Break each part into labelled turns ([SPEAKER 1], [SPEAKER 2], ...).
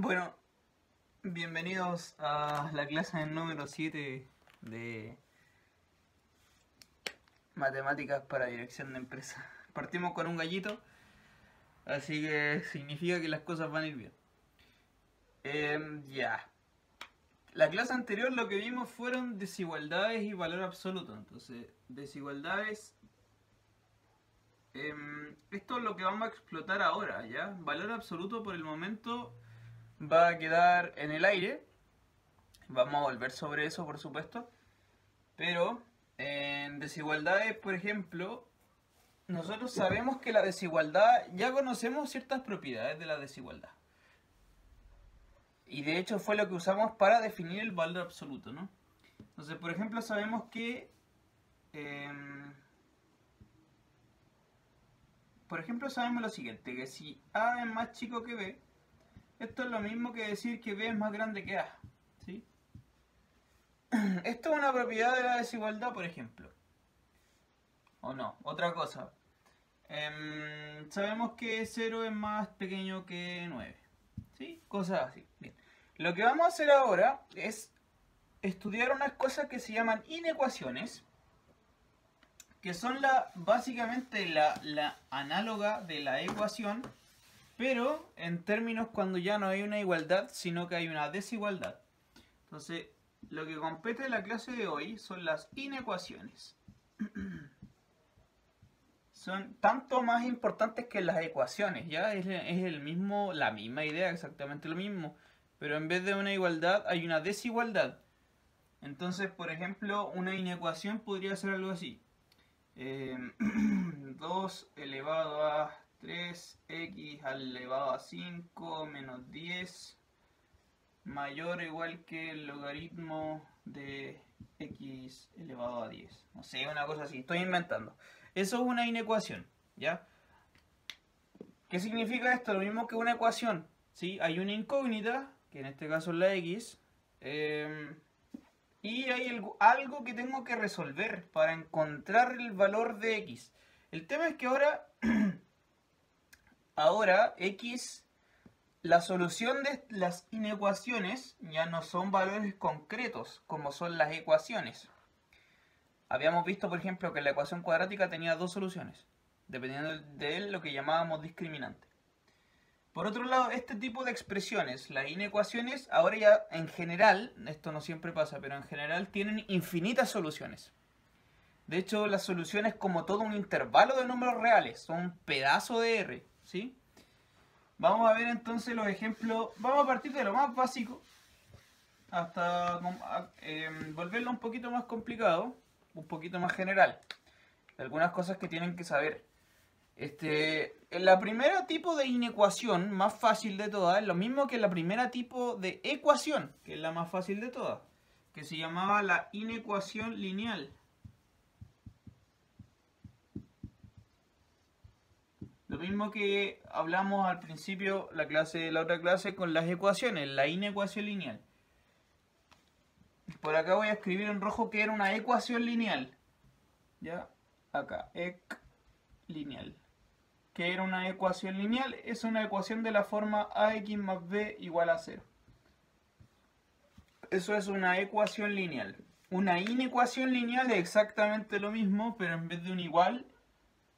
[SPEAKER 1] Bueno, bienvenidos a la clase número 7 de Matemáticas para Dirección de Empresa. Partimos con un gallito, así que significa que las cosas van a ir bien. Ya. La clase anterior lo que vimos fueron desigualdades y valor absoluto. Entonces, desigualdades... esto es lo que vamos a explotar ahora, ¿ya? Valor absoluto por el momento va a quedar en el aire. Vamos a volver sobre eso, por supuesto. Pero en desigualdades, por ejemplo, nosotros sabemos que la desigualdad, ya conocemos ciertas propiedades de la desigualdad. Y de hecho fue lo que usamos para definir el valor absoluto, ¿no? Entonces, por ejemplo, sabemos que... por ejemplo, sabemos lo siguiente, que si A es más chico que B, esto es lo mismo que decir que B es más grande que A, ¿sí? Esto es una propiedad de la desigualdad, por ejemplo. O no, otra cosa. Sabemos que 0 es más pequeño que 9. ¿Sí? Cosas así. Bien. Lo que vamos a hacer ahora es estudiar unas cosas que se llaman inecuaciones, que son básicamente la análoga de la ecuación, pero en términos cuando ya no hay una igualdad, sino que hay una desigualdad. Entonces, lo que compete en la clase de hoy son las inecuaciones. Son tanto más importantes que las ecuaciones, ¿ya? Es la misma idea, exactamente lo mismo. Pero en vez de una igualdad hay una desigualdad. Entonces, por ejemplo, una inecuación podría ser algo así. 2 elevado a 3x elevado a 5 menos 10 mayor o igual que el logaritmo de x elevado a 10. No sé, una cosa así, estoy inventando. Eso es una inecuación, ¿ya? ¿Qué significa esto? Lo mismo que una ecuación, ¿sí? Hay una incógnita, que en este caso es la x, y hay algo que tengo que resolver para encontrar el valor de x. El tema es que ahora x, la solución de las inecuaciones ya no son valores concretos como son las ecuaciones. Habíamos visto, por ejemplo, que la ecuación cuadrática tenía dos soluciones, dependiendo de lo que llamábamos discriminante. Por otro lado, este tipo de expresiones, las inecuaciones, ahora ya en general, esto no siempre pasa, pero en general tienen infinitas soluciones. De hecho, las soluciones como todo un intervalo de números reales, son un pedazo de R, ¿sí? Vamos a ver entonces los ejemplos, vamos a partir de lo más básico hasta volverlo un poquito más complicado, un poquito más general. Algunas cosas que tienen que saber. En la primera tipo de inecuación, más fácil de todas, es lo mismo que la primera tipo de ecuación, que es la más fácil de todas, que se llamaba la inecuación lineal. Lo mismo que hablamos al principio la otra clase con las ecuaciones, la inecuación lineal. Por acá voy a escribir en rojo que era una ecuación lineal. ¿Ya? Acá, lineal. ¿Qué era una ecuación lineal? Es una ecuación de la forma ax más b igual a 0. Eso es una ecuación lineal. Una inecuación lineal es exactamente lo mismo, pero en vez de un igual,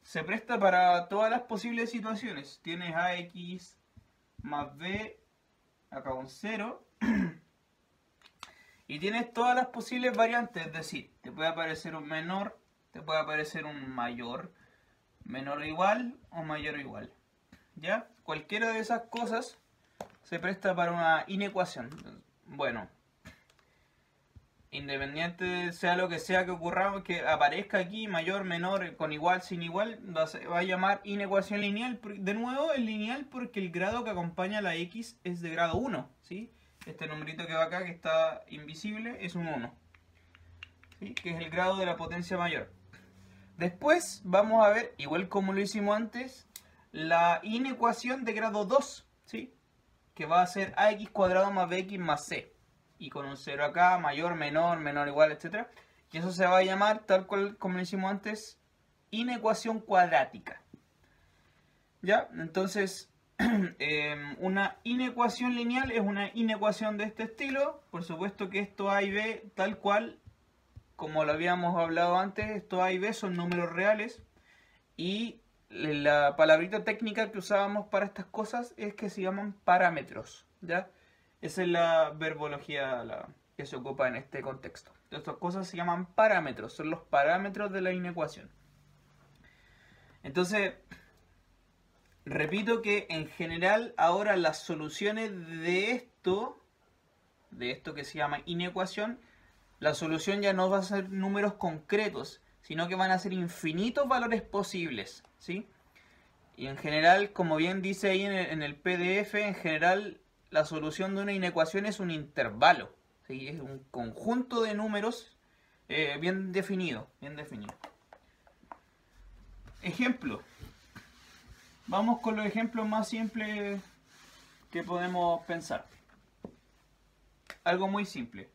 [SPEAKER 1] se presta para todas las posibles situaciones. Tienes ax más b, acá un 0, y tienes todas las posibles variantes, es decir, te puede aparecer un menor, te puede aparecer un mayor, menor o igual o mayor o igual. ¿Ya? Cualquiera de esas cosas se presta para una inecuación. Bueno, independiente sea lo que sea que ocurra, que aparezca aquí, mayor, menor, con igual, sin igual, va a llamar inecuación lineal. De nuevo, es lineal porque el grado que acompaña a la x es de grado 1, ¿sí? Este numerito que va acá, que está invisible, es un 1, ¿sí? Que es el grado de la potencia mayor. Después vamos a ver, igual como lo hicimos antes, la inecuación de grado 2, ¿sí? Que va a ser ax cuadrado más bx más c. Y con un 0 acá, mayor, menor, menor, igual, etc. Y eso se va a llamar, tal cual como lo hicimos antes, inecuación cuadrática. ¿Ya? Entonces, una inecuación lineal es una inecuación de este estilo. Por supuesto que esto A y B, tal cual, como lo habíamos hablado antes, esto A y B son números reales. Y la palabrita técnica que usábamos para estas cosas es que se llaman parámetros, ¿ya? Esa es la verbología que se ocupa en este contexto. Estas cosas se llaman parámetros, son los parámetros de la inecuación. Entonces, repito que en general ahora las soluciones de esto que se llama inecuación, la solución ya no va a ser números concretos, sino que van a ser infinitos valores posibles, ¿sí? Y en general, como bien dice ahí en el PDF, en general la solución de una inecuación es un intervalo, ¿sí? Es un conjunto de números bien definido, Ejemplo. Vamos con los ejemplos más simples que podemos pensar. Algo muy simple.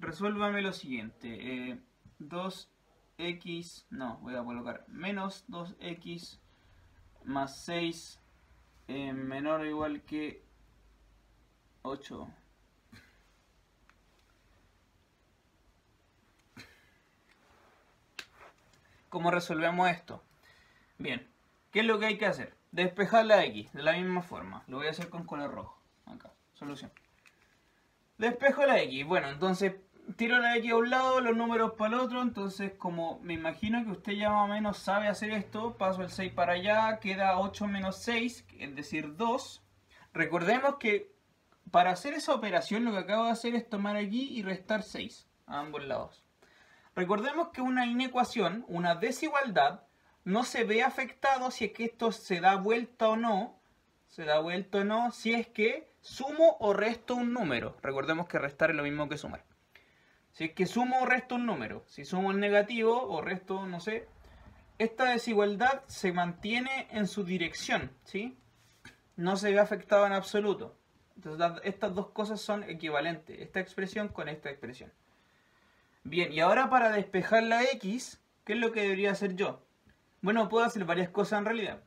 [SPEAKER 1] Resuélvame lo siguiente. 2x, no, voy a colocar menos 2x más 6 menor o igual que 8. ¿Cómo resolvemos esto? Bien, ¿qué es lo que hay que hacer? Despejar la x de la misma forma. Lo voy a hacer con color rojo. Acá, solución. Despejo la x. Bueno, entonces tiro la x a un lado, los números para el otro. Entonces, como me imagino que usted ya más o menos sabe hacer esto, paso el 6 para allá, queda 8 menos 6, es decir, 2. Recordemos que para hacer esa operación lo que acabo de hacer es tomar aquí y restar 6 a ambos lados. Recordemos que una inecuación, una desigualdad, no se ve afectado si es que esto se da vuelta o no. Se da vuelta o no si es que sumo o resto un número. Recordemos que restar es lo mismo que sumar. Si es que sumo o resto un número. Si sumo el negativo o resto, no sé. Esta desigualdad se mantiene en su dirección, ¿sí? No se ve afectado en absoluto. Entonces estas dos cosas son equivalentes. Esta expresión con esta expresión. Bien, y ahora para despejar la x, ¿qué es lo que debería hacer yo? Bueno, puedo hacer varias cosas en realidad.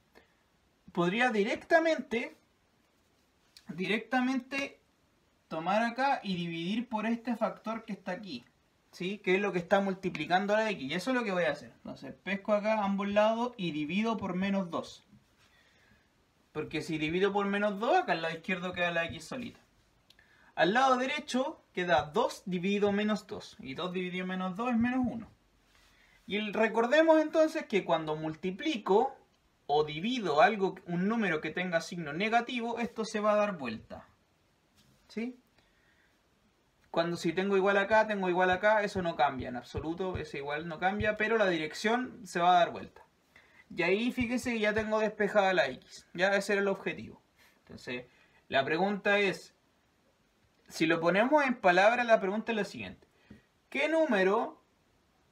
[SPEAKER 1] Podría directamente tomar acá y dividir por este factor que está aquí, ¿sí? Que es lo que está multiplicando la x. Y eso es lo que voy a hacer. Entonces, pesco acá a ambos lados y divido por menos 2. Porque si divido por menos 2, acá al lado izquierdo queda la x solita. Al lado derecho queda 2 dividido menos 2. Y 2 dividido menos 2 es menos 1. Y recordemos entonces que cuando multiplico o divido un número que tenga signo negativo, esto se va a dar vuelta. ¿Sí? Si tengo igual acá, tengo igual acá, eso no cambia en absoluto. Ese igual no cambia, pero la dirección se va a dar vuelta. Y ahí fíjese que ya tengo despejada la x. Ya ese era el objetivo. Entonces, la pregunta es... Si lo ponemos en palabras, la pregunta es la siguiente. ¿Qué número,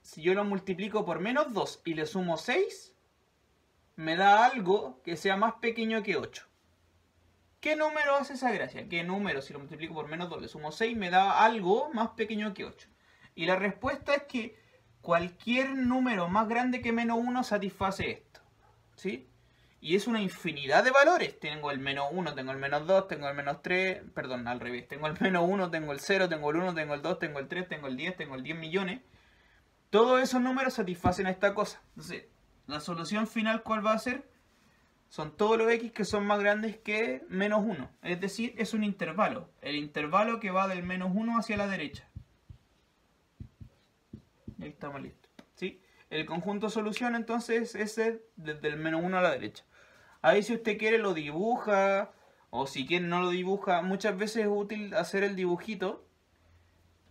[SPEAKER 1] si yo lo multiplico por menos 2 y le sumo 6, me da algo que sea más pequeño que 8? ¿Qué número hace esa gracia? ¿Qué número, si lo multiplico por menos 2, le sumo 6, me da algo más pequeño que 8? Y la respuesta es que cualquier número más grande que menos 1 satisface esto. ¿Sí? Y es una infinidad de valores. Tengo el menos 1, tengo el menos 2, tengo el menos 3. Perdón, al revés. Tengo el menos 1, tengo el 0, tengo el 1, tengo el 2, tengo el 3, tengo el 10, tengo el 10 millones. Todos esos números satisfacen a esta cosa. Entonces, la solución final, ¿cuál va a ser? Son todos los x que son más grandes que menos 1. Es decir, es un intervalo. El intervalo que va del menos 1 hacia la derecha. Y ahí estamos listos. ¿Sí? El conjunto solución entonces es desde el menos 1 a la derecha. Ahí si usted quiere lo dibuja, o si quiere no lo dibuja. Muchas veces es útil hacer el dibujito.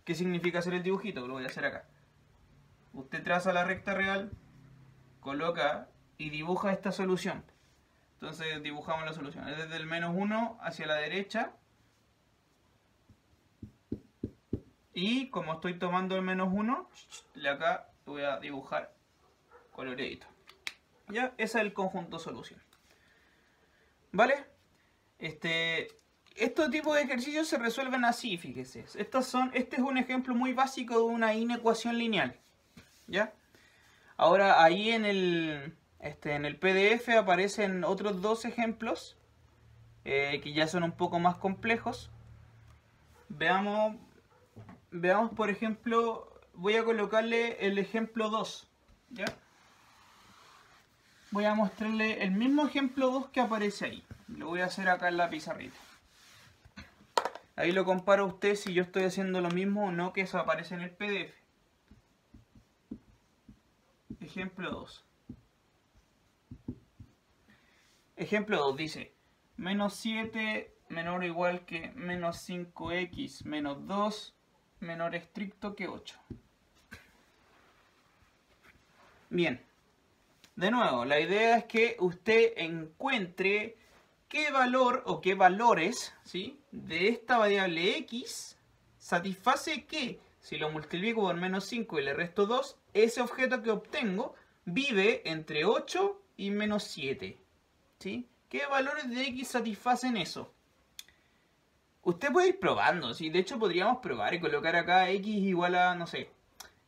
[SPEAKER 1] ¿Qué significa hacer el dibujito? Lo voy a hacer acá. Usted traza la recta real, coloca y dibuja esta solución. Entonces dibujamos la solución. Es desde el menos 1 hacia la derecha. Y como estoy tomando el menos 1, acá voy a dibujar coloreadito. Ya, ese es el conjunto solución. ¿Vale? Estos tipos de ejercicios se resuelven así, fíjese. Este es un ejemplo muy básico de una inecuación lineal. ¿Ya? Ahora, ahí en En el PDF aparecen otros dos ejemplos que ya son un poco más complejos. Veamos, por ejemplo, voy a colocarle el ejemplo 2, ¿ya? Voy a mostrarle el mismo ejemplo 2 que aparece ahí. Lo voy a hacer acá en la pizarrita. Ahí lo comparo a usted si yo estoy haciendo lo mismo o no que eso aparece en el PDF. Ejemplo 2. Ejemplo 2 dice, menos 7 menor o igual que menos 5x menos 2 menor estricto que 8. Bien. De nuevo, la idea es que usted encuentre qué valor o qué valores, ¿sí?, de esta variable x satisface que, si lo multiplico por menos 5 y le resto 2, ese objeto que obtengo vive entre 8 y menos 7. ¿Sí? ¿Qué valores de x satisfacen eso? Usted puede ir probando, ¿sí? De hecho podríamos probar y colocar acá x igual a, no sé,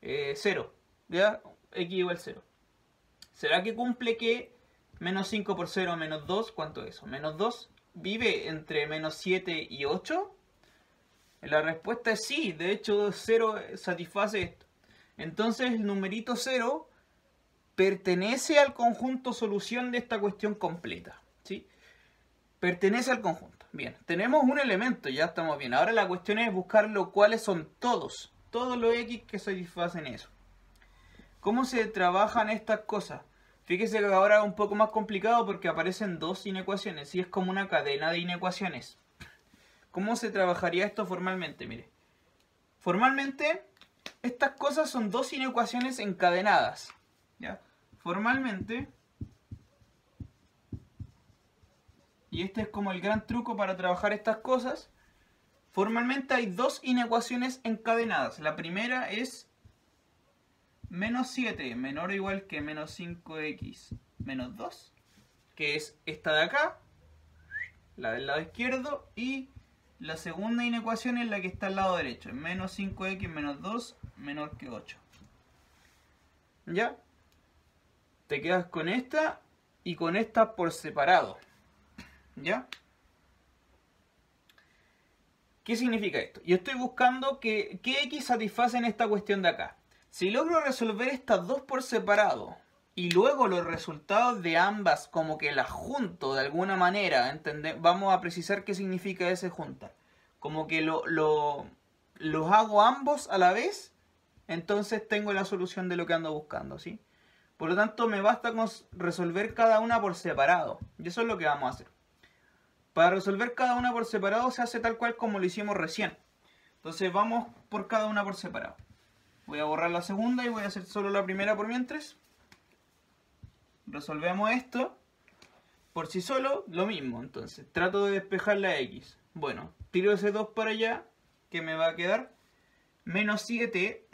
[SPEAKER 1] 0. ¿Ya? X igual 0. ¿Será que cumple que menos 5 por 0 menos 2? ¿Cuánto es eso? Menos 2 vive entre menos 7 y 8. La respuesta es sí. De hecho 0 satisface esto. Entonces el numerito 0 pertenece al conjunto solución de esta cuestión completa, ¿sí? Pertenece al conjunto. Bien, tenemos un elemento, ya estamos bien. Ahora la cuestión es buscar cuáles son todos los x que satisfacen eso. ¿Cómo se trabajan estas cosas? Fíjese que ahora es un poco más complicado porque aparecen dos inecuaciones y es como una cadena de inecuaciones. ¿Cómo se trabajaría esto formalmente? Mire, formalmente estas cosas son dos inecuaciones encadenadas, ¿ya? Formalmente, y este es como el gran truco para trabajar estas cosas, formalmente hay dos inecuaciones encadenadas. La primera es menos 7 menor o igual que menos 5x menos 2, que es esta de acá, la del lado izquierdo, y la segunda inecuación es la que está al lado derecho, menos 5x menos 2 menor que 8. ¿Ya? Te quedas con esta y con esta por separado. ¿Ya? ¿Qué significa esto? Yo estoy buscando qué x satisfacen esta cuestión de acá. Si logro resolver estas dos por separado y luego los resultados de ambas como que las junto de alguna manera, vamos a precisar qué significa ese juntar. Como que los hago ambos a la vez, entonces tengo la solución de lo que ando buscando, ¿sí? Por lo tanto, me basta con resolver cada una por separado. Y eso es lo que vamos a hacer. Para resolver cada una por separado se hace tal cual como lo hicimos recién. Entonces vamos por cada una por separado. Voy a borrar la segunda y voy a hacer solo la primera por mientras. Resolvemos esto. Por sí solo, lo mismo. Entonces, trato de despejar la x. Bueno, tiro ese 2 para allá, que me va a quedar menos 7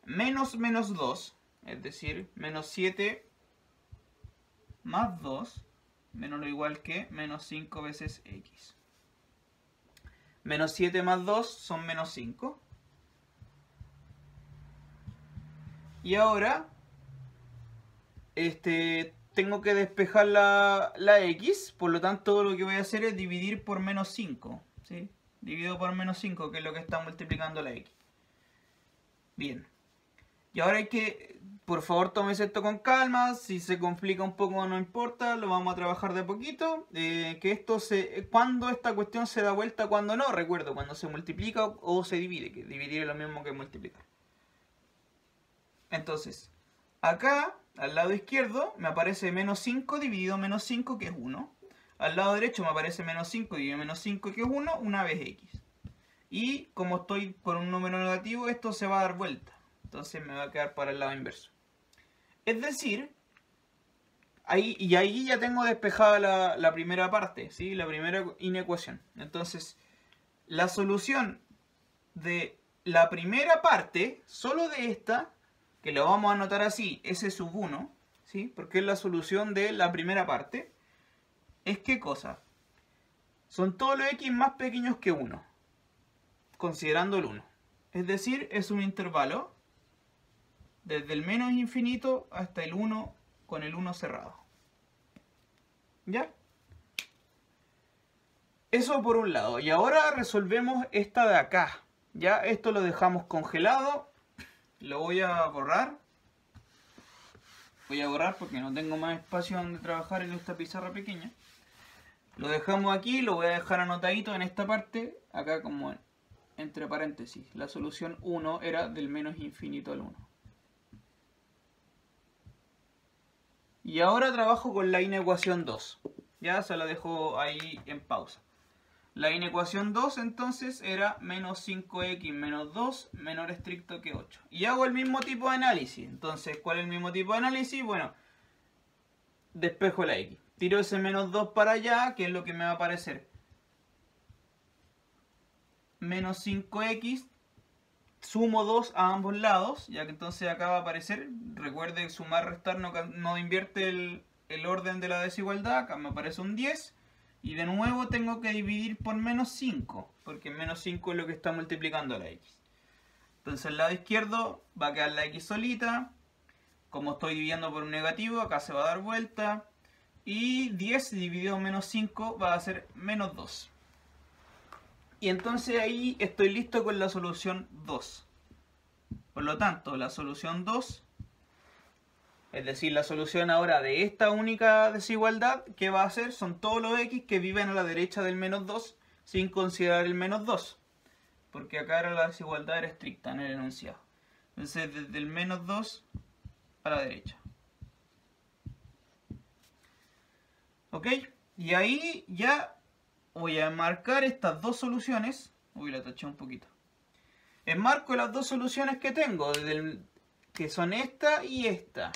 [SPEAKER 1] menos 2. Es decir, menos 7 más 2 menor o igual que menos 5 veces x. Menos 7 más 2 son menos 5. Y ahora tengo que despejar la x, por lo tanto lo que voy a hacer es dividir por menos 5, ¿sí? Divido por menos 5, que es lo que está multiplicando la x. Bien. Y ahora hay que, por favor, tómese esto con calma. Si se complica un poco no importa, lo vamos a trabajar de poquito. Cuando esta cuestión se da vuelta, cuando no, recuerdo, cuando se multiplica o se divide, que dividir es lo mismo que multiplicar. Entonces, acá, al lado izquierdo, me aparece menos 5 dividido menos 5, que es 1. Al lado derecho me aparece menos 5 dividido menos 5, que es 1, una vez x. Y como estoy con un número negativo, esto se va a dar vuelta. Entonces me va a quedar para el lado inverso. Es decir, ahí ya tengo despejada la primera parte, ¿sí? La primera inecuación. Entonces, la solución de la primera parte, solo de esta, que lo vamos a anotar así, S sub 1, ¿sí? Porque es la solución de la primera parte, es ¿qué cosa? Son todos los x más pequeños que 1, considerando el 1. Es decir, es un intervalo desde el menos infinito hasta el 1 con el 1 cerrado. ¿Ya? Eso por un lado. Y ahora resolvemos esta de acá. Ya, esto lo dejamos congelado. Lo voy a borrar. Voy a borrar porque no tengo más espacio donde trabajar en esta pizarra pequeña. Lo dejamos aquí, lo voy a dejar anotadito en esta parte. Acá como entre paréntesis. La solución 1 era del menos infinito al 1. Y ahora trabajo con la inecuación 2. Ya se la dejo ahí en pausa. La inecuación 2 entonces era menos 5x menos 2 menor estricto que 8. Y hago el mismo tipo de análisis. Entonces, ¿cuál es el mismo tipo de análisis? Bueno, despejo la x. Tiro ese menos 2 para allá, que es lo que me va a aparecer. Menos 5x. Sumo 2 a ambos lados, ya que entonces acá va a aparecer. Recuerde que sumar, restar no invierte el orden de la desigualdad. Acá me aparece un 10. Y de nuevo tengo que dividir por menos 5, porque menos 5 es lo que está multiplicando la x. Entonces el lado izquierdo va a quedar la x solita. Como estoy dividiendo por un negativo, acá se va a dar vuelta. Y 10 dividido menos 5 va a ser menos 2. Y entonces ahí estoy listo con la solución 2. Por lo tanto, la solución 2... es decir, la solución ahora de esta única desigualdad, ¿qué va a hacer? Son todos los x que viven a la derecha del menos 2 sin considerar el menos 2. Porque acá la desigualdad era estricta en el enunciado. Entonces, desde el menos 2 a la derecha. ¿Ok? Y ahí ya voy a marcar estas dos soluciones. Uy, la taché un poquito. Enmarco las dos soluciones que tengo, que son esta y esta.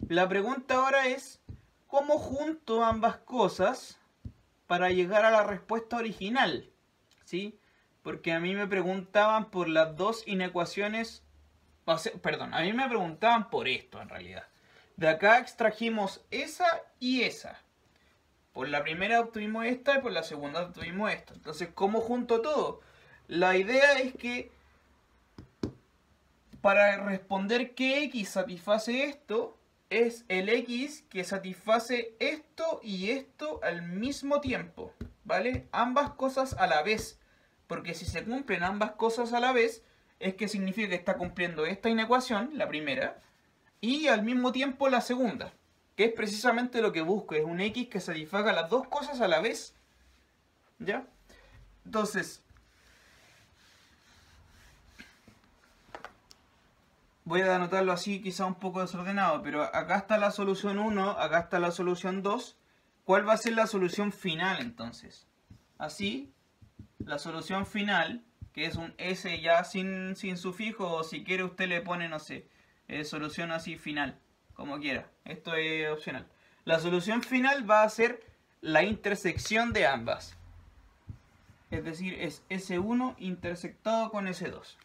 [SPEAKER 1] La pregunta ahora es, ¿cómo junto ambas cosas para llegar a la respuesta original? ¿Sí? Porque a mí me preguntaban por las dos inecuaciones, perdón, a mí me preguntaban por esto en realidad. De acá extrajimos esa y esa. Por la primera obtuvimos esta y por la segunda obtuvimos esta. Entonces, ¿cómo junto todo? La idea es que para responder qué x satisface esto, es el x que satisface esto y esto al mismo tiempo, ¿vale? Ambas cosas a la vez, porque si se cumplen ambas cosas a la vez, es que significa que está cumpliendo esta inecuación, la primera, y al mismo tiempo la segunda, que es precisamente lo que busco, es un x que satisfaga las dos cosas a la vez, ¿ya? Entonces, voy a anotarlo así, quizá un poco desordenado, pero acá está la solución 1, acá está la solución 2. ¿Cuál va a ser la solución final entonces? Así, la solución final, que es un S ya sin sufijo, o si quiere usted le pone, no sé, solución así final, como quiera. Esto es opcional. La solución final va a ser la intersección de ambas. Es decir, es S1 intersectado con S2.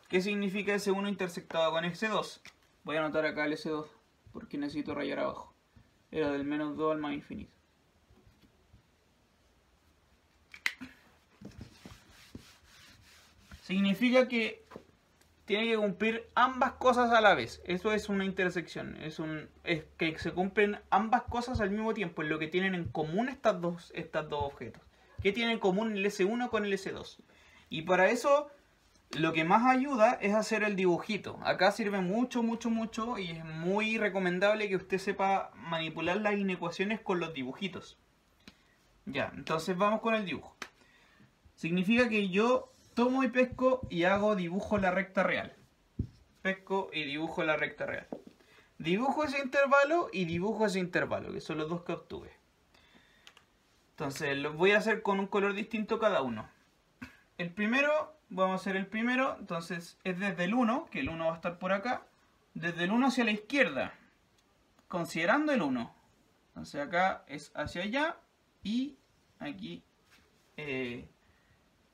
[SPEAKER 1] ¿Qué significa S1 intersectado con S2? Voy a anotar acá el S2 porque necesito rayar abajo. Era del menos 2 al más infinito. Significa que tiene que cumplir ambas cosas a la vez. Eso es una intersección. Es que se cumplen ambas cosas al mismo tiempo. Es lo que tienen en común estos dos objetos. ¿Qué tienen en común el S1 con el S2? Y para eso lo que más ayuda es hacer el dibujito. Acá sirve mucho, mucho, mucho y es muy recomendable que usted sepa manipular las inecuaciones con los dibujitos. Ya, entonces vamos con el dibujo. Significa que yo tomo y pesco y dibujo la recta real. Pesco y dibujo la recta real. Dibujo ese intervalo y dibujo ese intervalo, que son los dos que obtuve. Entonces los voy a hacer con un color distinto cada uno. El primero, vamos a hacer el primero, entonces es desde el 1, que el 1 va a estar por acá, desde el 1 hacia la izquierda, considerando el 1. Entonces acá es hacia allá y aquí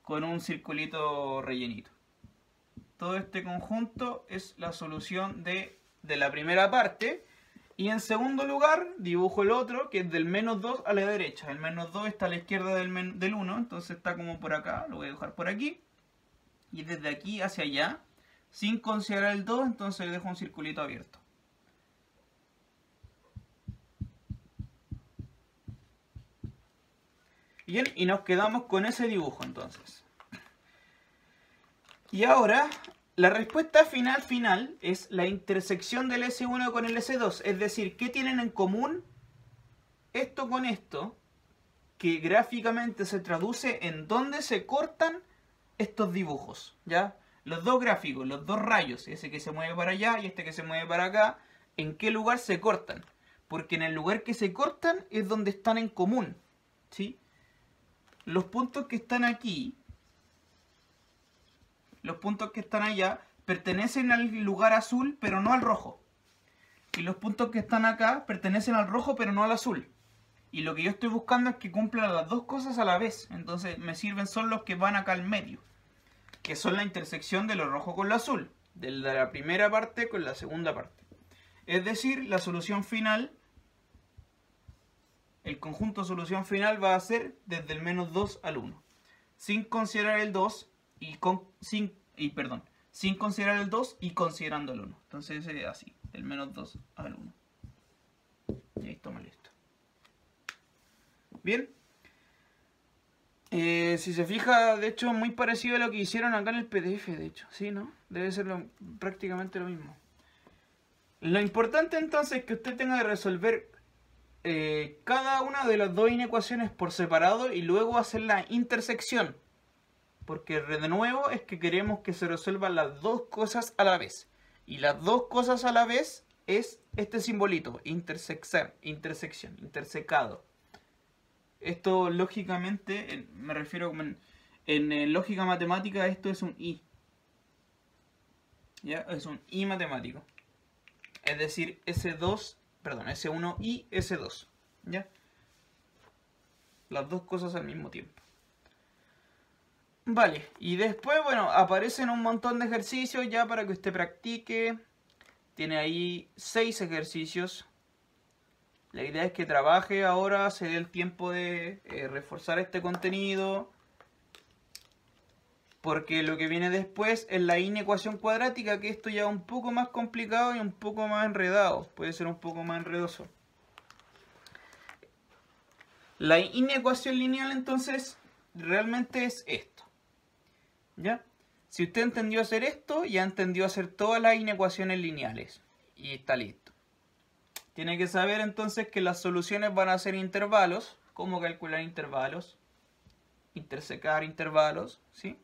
[SPEAKER 1] con un circulito rellenito. Todo este conjunto es la solución de la primera parte. Y en segundo lugar dibujo el otro, que es del menos 2 a la derecha. El menos 2 está a la izquierda del 1, entonces está como por acá, lo voy a dejar por aquí. Y desde aquí hacia allá, sin considerar el 2, entonces le dejo un circulito abierto. Bien, y nos quedamos con ese dibujo entonces. Y ahora, la respuesta final es la intersección del S1 con el S2. Es decir, ¿qué tienen en común esto con esto? Que gráficamente se traduce en dónde se cortan estos dibujos, ¿ya? Los dos gráficos, los dos rayos, ese que se mueve para allá y este que se mueve para acá, ¿en qué lugar se cortan? Porque en el lugar que se cortan es donde están en común, ¿sí? Los puntos que están aquí, los puntos que están allá, pertenecen al lugar azul, pero no al rojo. Y los puntos que están acá pertenecen al rojo, pero no al azul. Y lo que yo estoy buscando es que cumplan las dos cosas a la vez. Entonces me sirven son los que van acá al medio, que son la intersección de lo rojo con lo azul, de la primera parte con la segunda parte. Es decir, la solución final, el conjunto solución final va a ser desde el menos 2 al 1. Sin considerar el 2 sin considerar el 2 y considerando el 1. Entonces es así, del menos 2 al 1. Y ahí estamos listos. Bien. Si se fija, de hecho, muy parecido a lo que hicieron acá en el PDF, de hecho. Sí, ¿no? Debe ser prácticamente lo mismo. Lo importante entonces es que usted tenga que resolver cada una de las dos inecuaciones por separado y luego hacer la intersección. Porque de nuevo es que queremos que se resuelvan las dos cosas a la vez. Y las dos cosas a la vez es este simbolito, intersección, intersecado. Esto lógicamente, me refiero en lógica matemática, esto es un I. ¿Ya? Es un I matemático. Es decir, S1 y S2. ¿Ya? Las dos cosas al mismo tiempo. Vale, y después, bueno, aparecen un montón de ejercicios ya para que usted practique. Tiene ahí 6 ejercicios. La idea es que trabaje ahora, se dé el tiempo de reforzar este contenido. Porque lo que viene después es la inecuación cuadrática, que esto ya es un poco más complicado y un poco más enredado. Puede ser un poco más enredoso. La inecuación lineal entonces realmente es esto. ¿Ya? Si usted entendió hacer esto, ya entendió hacer todas las inecuaciones lineales. Y está listo. Tiene que saber entonces que las soluciones van a ser intervalos. ¿Cómo calcular intervalos? Intersecar intervalos, ¿sí?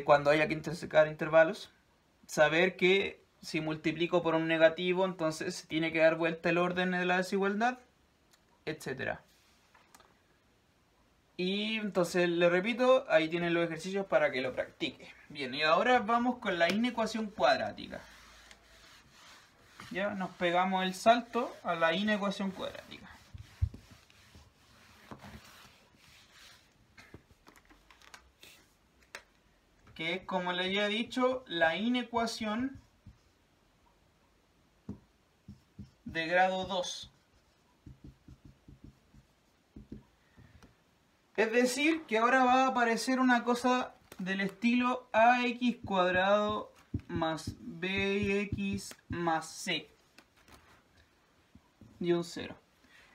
[SPEAKER 1] Cuando haya que intersecar intervalos. Saber que si multiplico por un negativo, entonces tiene que dar vuelta el orden de la desigualdad, etcétera. Y entonces, le repito, ahí tienen los ejercicios para que lo practique. Bien, y ahora vamos con la inecuación cuadrática. Ya nos pegamos el salto a la inecuación cuadrática. Que es, como le había dicho, la inecuación de grado 2. Es decir, que ahora va a aparecer una cosa del estilo ax cuadrado más bx más c y un 0.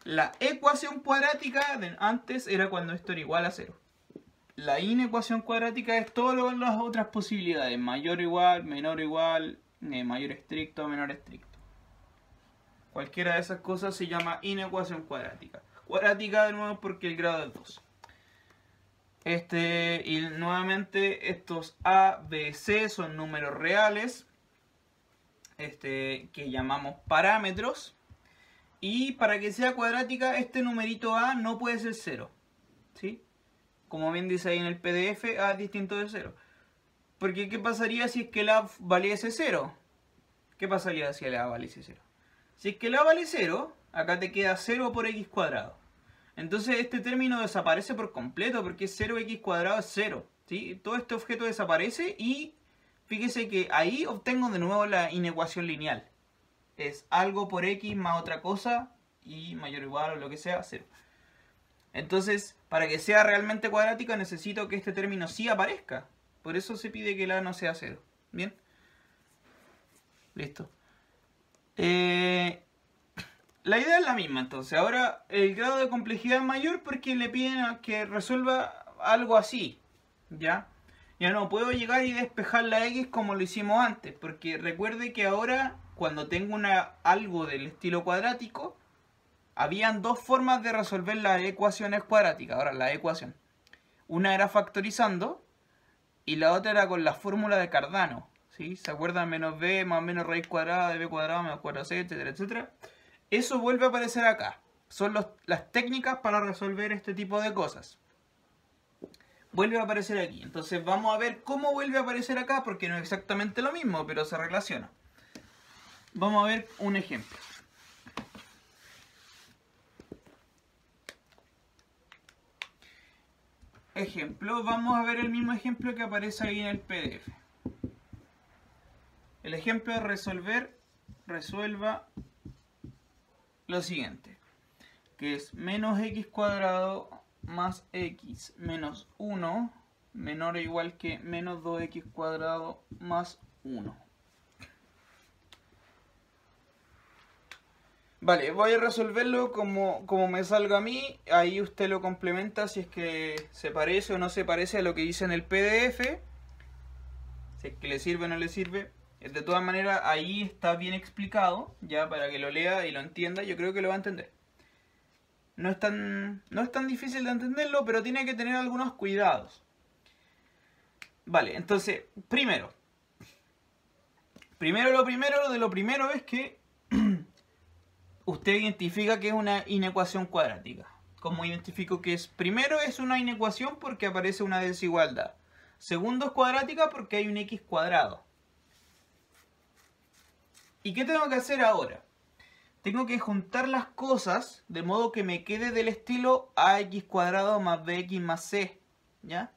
[SPEAKER 1] La ecuación cuadrática de antes era cuando esto era igual a 0. La inecuación cuadrática es todas las otras posibilidades. Mayor o igual, menor o igual, mayor estricto o menor estricto. Cualquiera de esas cosas se llama inecuación cuadrática. Cuadrática de nuevo porque el grado es 2. Y nuevamente estos A, B, C son números reales. Que llamamos parámetros. Y para que sea cuadrática, este numerito A no puede ser 0. ¿Sí? Como bien dice ahí en el PDF, A es distinto de 0. Porque ¿qué pasaría si es que el A valiese 0? ¿Qué pasaría si el A valiese 0? Si es que el A vale 0, acá te queda 0 por x cuadrado. Entonces este término desaparece por completo porque 0x cuadrado es 0. ¿Sí? Todo este objeto desaparece y fíjese que ahí obtengo de nuevo la inecuación lineal. Es algo por x más otra cosa y mayor o igual o lo que sea, 0. Entonces, para que sea realmente cuadrática necesito que este término sí aparezca. Por eso se pide que el A no sea 0. ¿Bien? Listo. la idea es la misma, entonces. Ahora el grado de complejidad es mayor porque le piden a que resuelva algo así, ¿ya? Ya no puedo llegar y despejar la X como lo hicimos antes, porque recuerde que ahora, cuando tengo algo del estilo cuadrático, habían dos formas de resolver las ecuaciones cuadráticas. Ahora, la ecuación. Una era factorizando y la otra era con la fórmula de Cardano, ¿sí? ¿Se acuerdan? Menos b más menos raíz cuadrada de b cuadrado menos 4c, etcétera, etcétera. Eso vuelve a aparecer acá. Son las técnicas para resolver este tipo de cosas. Vuelve a aparecer aquí. Entonces vamos a ver cómo vuelve a aparecer acá, porque no es exactamente lo mismo, pero se relaciona. Vamos a ver un ejemplo. Vamos a ver el mismo ejemplo que aparece ahí en el PDF. El ejemplo de resuelva lo siguiente, que es menos x cuadrado más x menos 1 menor o igual que menos 2x cuadrado más 1. Vale, voy a resolverlo como me salga a mí. Ahí usted lo complementa si es que se parece o no se parece a lo que dice en el PDF. Si es que le sirve o no le sirve. De todas maneras, ahí está bien explicado, ya para que lo lea y lo entienda. Yo creo que lo va a entender. No es tan difícil de entenderlo, pero tiene que tener algunos cuidados. Vale, entonces, primero lo primero es que usted identifica que es una inecuación cuadrática. ¿Cómo identifico que es? Primero es una inecuación porque aparece una desigualdad. Segundo es cuadrática porque hay un x cuadrado. ¿Y qué tengo que hacer ahora? Tengo que juntar las cosas de modo que me quede del estilo ax cuadrado más bx más c, ¿ya?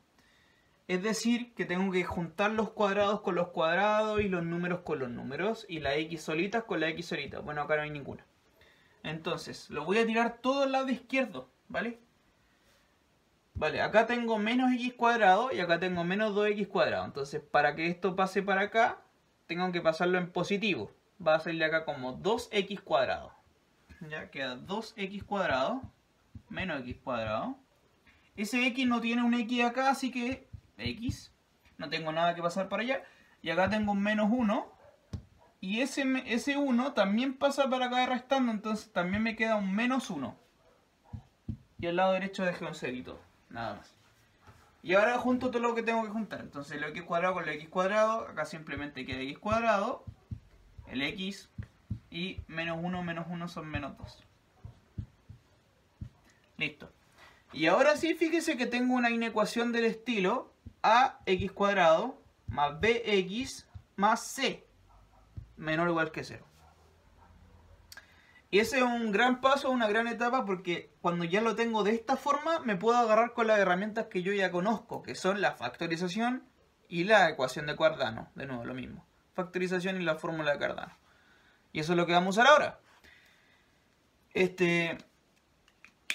[SPEAKER 1] Es decir, que tengo que juntar los cuadrados con los cuadrados y los números con los números y las x solitas con la x solitas. Bueno, acá no hay ninguna. Entonces, lo voy a tirar todo al lado izquierdo, ¿vale? Vale, acá tengo menos x cuadrado y acá tengo menos 2x cuadrado. Entonces, para que esto pase para acá, tengo que pasarlo en positivo. Va a salir acá como 2x cuadrado. Ya queda 2x cuadrado menos x cuadrado. Ese x no tiene un x acá, así que x. No tengo nada que pasar para allá. Y acá tengo un menos 1. Y ese 1 también pasa para acá restando, entonces también me queda un menos 1. Y al lado derecho dejé un cerito, nada más. Y ahora junto todo lo que tengo que juntar. Entonces lo x cuadrado con el x cuadrado, acá simplemente queda x cuadrado, el x, y menos 1 son menos 2. Listo. Y ahora sí, fíjese que tengo una inecuación del estilo ax cuadrado más bx más c menor o igual que 0. Y ese es un gran paso, una gran etapa, porque cuando ya lo tengo de esta forma me puedo agarrar con las herramientas que yo ya conozco, que son la factorización y la ecuación de Cardano. De nuevo, lo mismo. Factorización y la fórmula de Cardano. Y eso es lo que vamos a usar ahora.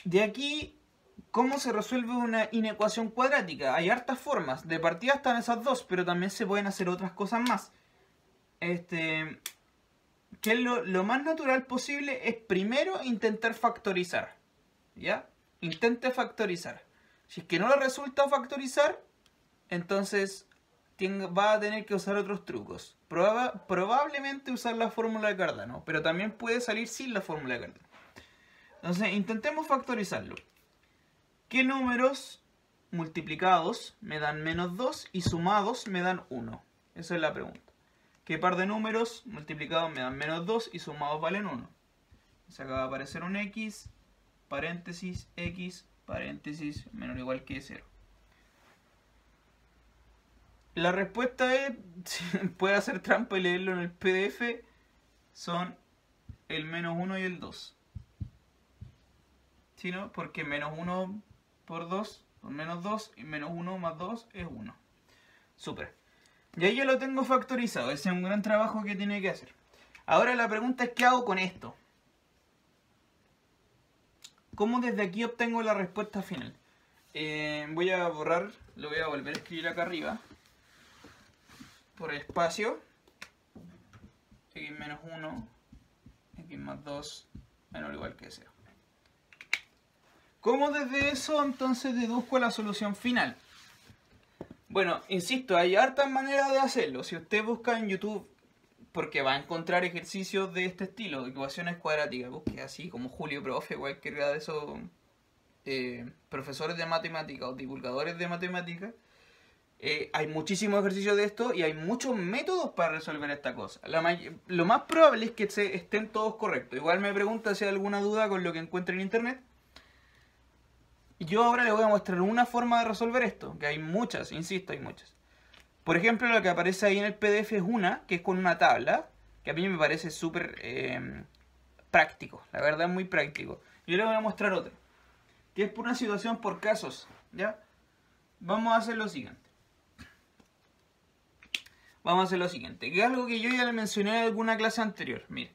[SPEAKER 1] De aquí, ¿cómo se resuelve una inecuación cuadrática? Hay hartas formas. De partida están esas dos, pero también se pueden hacer otras cosas más. Que lo más natural posible es primero intentar factorizar. ¿Ya? Intente factorizar. Si es que no le resulta factorizar, entonces va a tener que usar otros trucos. Probablemente usar la fórmula de Cardano, pero también puede salir sin la fórmula de Cardano. Entonces intentemos factorizarlo. ¿Qué números multiplicados me dan menos 2 y sumados me dan 1? Esa es la pregunta. ¿Qué par de números multiplicados me dan menos 2 y sumados valen 1? Se acaba de aparecer un x, paréntesis, x, paréntesis, menor o igual que 0. La respuesta es, puede hacer trampa y leerlo en el PDF, son el menos 1 y el 2. ¿Sí, no? Porque menos 1 por 2 son menos 2 y menos 1 más 2 es 1. Súper. Y ahí ya lo tengo factorizado. Ese es un gran trabajo que tiene que hacer. Ahora la pregunta es, ¿qué hago con esto? ¿Cómo desde aquí obtengo la respuesta final? Voy a borrar, lo voy a volver a escribir acá arriba. Por espacio. X menos 1, X más 2, menor o igual que 0. ¿Cómo desde eso entonces deduzco la solución final? Bueno, insisto, hay hartas maneras de hacerlo. Si usted busca en YouTube, porque va a encontrar ejercicios de este estilo, ecuaciones cuadráticas, busque así como Julio Profe, cualquiera de esos profesores de matemáticas o divulgadores de matemáticas. Hay muchísimos ejercicios de esto y hay muchos métodos para resolver esta cosa. Lo más probable es que estén todos correctos. Igual me pregunta si hay alguna duda con lo que encuentre en internet. Yo ahora le voy a mostrar una forma de resolver esto, que hay muchas, insisto, hay muchas. Por ejemplo, lo que aparece ahí en el PDF es una, que es con una tabla, que a mí me parece súper práctico, la verdad es muy práctico. Yo le voy a mostrar otra, que es por una situación por casos, ¿ya? Vamos a hacer lo siguiente. Vamos a hacer lo siguiente, que es algo que yo ya le mencioné en alguna clase anterior. Mire.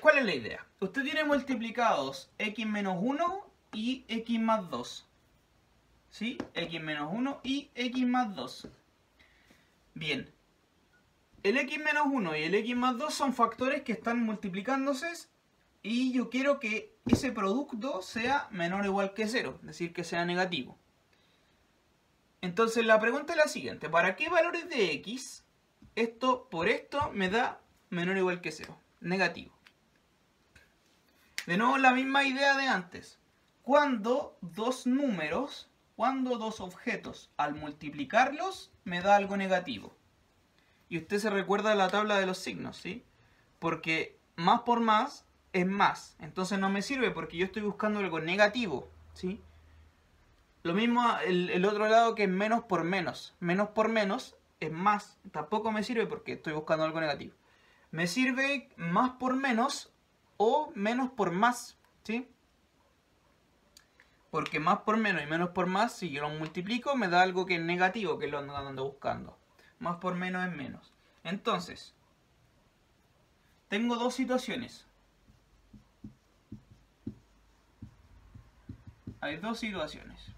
[SPEAKER 1] ¿Cuál es la idea? Usted tiene multiplicados x menos 1 y x más 2. ¿Sí? X menos 1 y x más 2. Bien. El x menos 1 y el x más 2 son factores que están multiplicándose y yo quiero que ese producto sea menor o igual que 0, es decir, que sea negativo. Entonces la pregunta es la siguiente. ¿Para qué valores de x esto por esto me da menor o igual que 0? Negativo. De nuevo la misma idea de antes. Cuando dos objetos, al multiplicarlos, me da algo negativo. Y usted se recuerda de la tabla de los signos, ¿sí? Porque más por más es más. Entonces no me sirve porque yo estoy buscando algo negativo, ¿sí? Lo mismo el otro lado que es menos por menos. Menos por menos es más. Tampoco me sirve porque estoy buscando algo negativo. Me sirve más por menos o menos por más, ¿sí? Porque más por menos y menos por más, si yo lo multiplico, me da algo que es negativo, que es lo que ando buscando. Más por menos es menos. Entonces, tengo dos situaciones. Hay dos situaciones.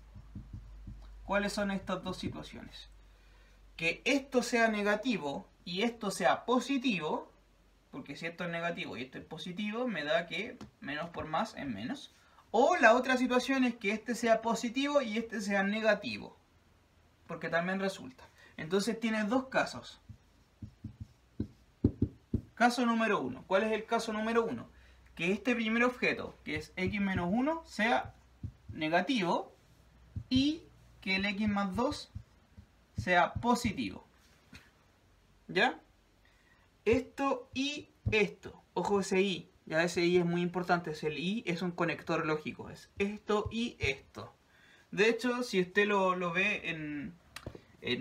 [SPEAKER 1] ¿Cuáles son estas dos situaciones? Que esto sea negativo y esto sea positivo, porque si esto es negativo y esto es positivo, me da que menos por más es menos. O la otra situación es que este sea positivo y este sea negativo, porque también resulta. Entonces tienes dos casos. Caso número 1. ¿Cuál es el caso número 1? Que este primer objeto, que es x menos 1, sea negativo y que el x más 2 sea positivo. ¿Ya? Esto y esto. Ojo ese i. Ya ese i es muy importante. El i es un conector lógico. Es esto y esto. De hecho, si usted lo ve en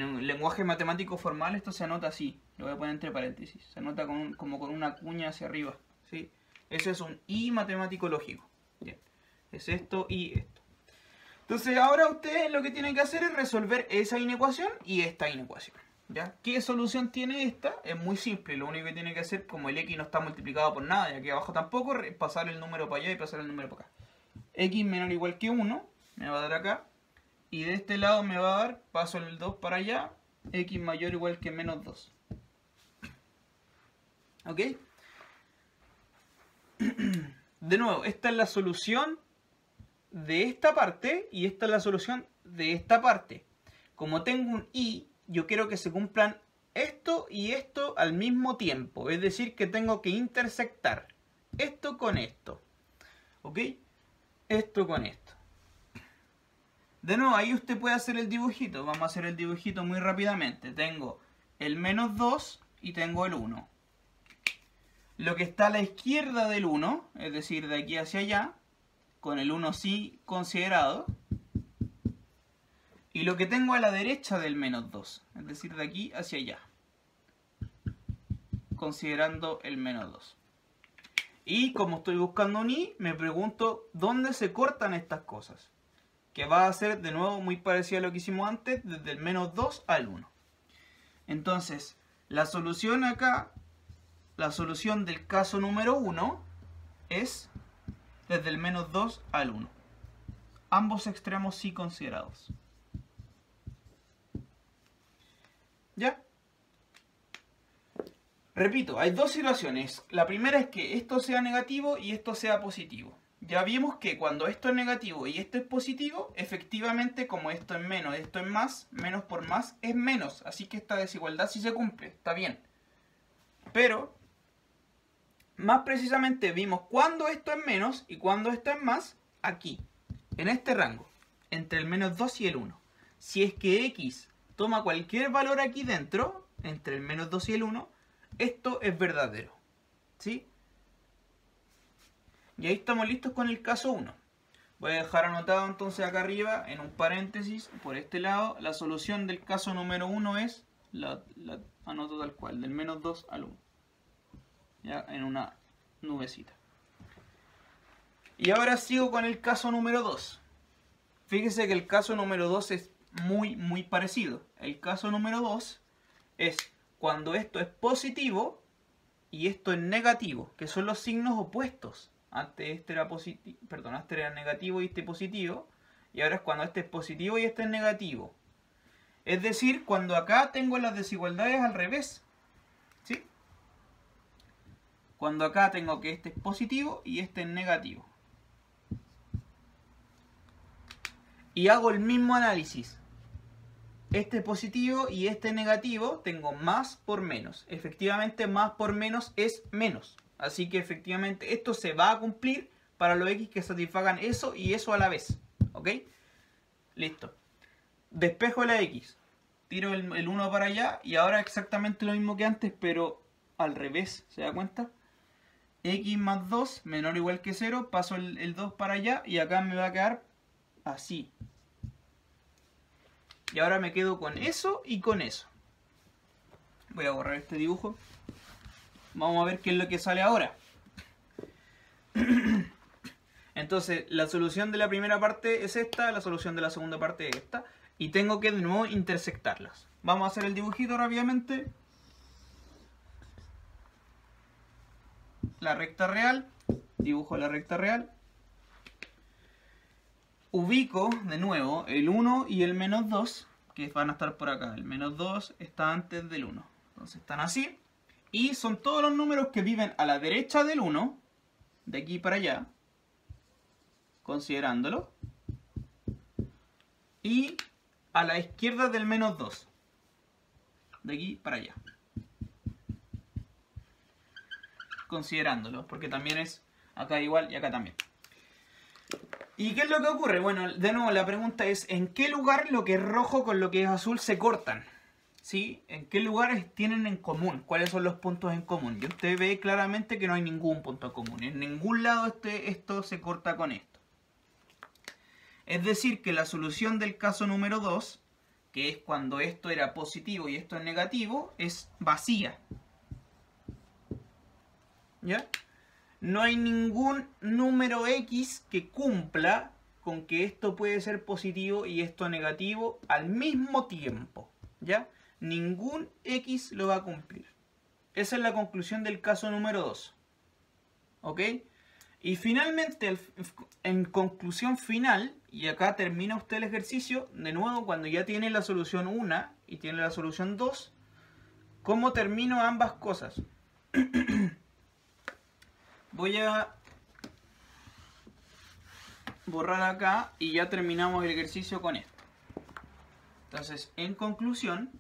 [SPEAKER 1] un lenguaje matemático formal, esto se anota así. Lo voy a poner entre paréntesis. Se anota como con una cuña hacia arriba, ¿sí? Eso es un i matemático lógico. Bien. Es esto y esto. Entonces ahora usted lo que tiene que hacer es resolver esa inecuación y esta inecuación. ¿Ya? ¿Qué solución tiene esta? Es muy simple. Lo único que tiene que hacer, como el x no está multiplicado por nada y aquí abajo tampoco, es pasar el número para allá y pasar el número para acá. X menor o igual que 1 me va a dar acá. Y de este lado me va a dar, paso el 2 para allá, x mayor o igual que menos 2. ¿Ok? De nuevo, esta es la solución de esta parte y esta es la solución de esta parte. Como tengo un y, yo quiero que se cumplan esto y esto al mismo tiempo. Es decir, que tengo que intersectar esto con esto. ¿Ok? Esto con esto. De nuevo, ahí usted puede hacer el dibujito. Vamos a hacer el dibujito muy rápidamente. Tengo el menos 2 y tengo el 1. Lo que está a la izquierda del 1, es decir, de aquí hacia allá, con el 1 sí considerado. Y lo que tengo a la derecha del menos 2, es decir, de aquí hacia allá, considerando el menos 2. Y como estoy buscando un i, me pregunto dónde se cortan estas cosas. Que va a ser de nuevo muy parecido a lo que hicimos antes, desde el menos 2 al 1. Entonces, la solución acá, la solución del caso número 1, es desde el menos 2 al 1. Ambos extremos sí considerados. ¿Ya? Repito, hay dos situaciones. La primera es que esto sea negativo y esto sea positivo. Ya vimos que cuando esto es negativo y esto es positivo, efectivamente como esto es menos, esto es más, menos por más es menos. Así que esta desigualdad sí se cumple, está bien. Pero, más precisamente vimos cuando esto es menos y cuando esto es más, aquí, en este rango, entre el menos 2 y el 1. Si es que x toma cualquier valor aquí dentro, entre el menos 2 y el 1, esto es verdadero. ¿Sí? Y ahí estamos listos con el caso 1. Voy a dejar anotado entonces acá arriba, en un paréntesis, por este lado, la solución del caso número 1 es, la anoto tal cual, del menos 2 al 1. Ya, en una nubecita. Y ahora sigo con el caso número 2. Fíjese que el caso número 2 es muy parecido. El caso número 2 es cuando esto es positivo y esto es negativo, que son los signos opuestos. Antes este era positivo, perdón, este era negativo y este positivo, y ahora es cuando este es positivo y este es negativo. Es decir, cuando acá tengo las desigualdades al revés. ¿Sí? Cuando acá tengo que este es positivo y este es negativo. Y hago el mismo análisis. Este es positivo y este es negativo, tengo más por menos. Efectivamente, más por menos es menos. Así que efectivamente esto se va a cumplir para los x que satisfagan eso y eso a la vez. ¿Ok? Listo. Despejo la x. Tiro el 1 para allá y ahora exactamente lo mismo que antes, pero al revés. ¿Se da cuenta? X más 2 menor o igual que 0. Paso el 2 para allá y acá me va a quedar así. Y ahora me quedo con eso y con eso. Voy a borrar este dibujo. Vamos a ver qué es lo que sale ahora. Entonces, la solución de la primera parte es esta, la solución de la segunda parte es esta. Y tengo que de nuevo intersectarlas. Vamos a hacer el dibujito rápidamente. La recta real. Dibujo la recta real. Ubico de nuevo el 1 y el menos 2, que van a estar por acá. El menos 2 está antes del 1. Entonces están así. Y son todos los números que viven a la derecha del 1, de aquí para allá, considerándolo. Y a la izquierda del menos 2, de aquí para allá. Considerándolo, porque también es acá igual y acá también. ¿Y qué es lo que ocurre? Bueno, de nuevo la pregunta es, ¿en qué lugar lo que es rojo con lo que es azul se cortan? ¿Sí? ¿En qué lugares tienen en común? ¿Cuáles son los puntos en común? Y usted ve claramente que no hay ningún punto en común. En ningún lado esto se corta con esto. Es decir, que la solución del caso número 2, que es cuando esto era positivo y esto es negativo, es vacía. ¿Ya? No hay ningún número x que cumpla con que esto puede ser positivo y esto negativo al mismo tiempo. ¿Ya? Ningún x lo va a cumplir. Esa es la conclusión del caso número 2. ¿Ok? Y finalmente, en conclusión final, y acá termina usted el ejercicio, de nuevo cuando ya tiene la solución 1 y tiene la solución 2, ¿cómo termino ambas cosas? Voy a borrar acá y ya terminamos el ejercicio con esto. Entonces, en conclusión,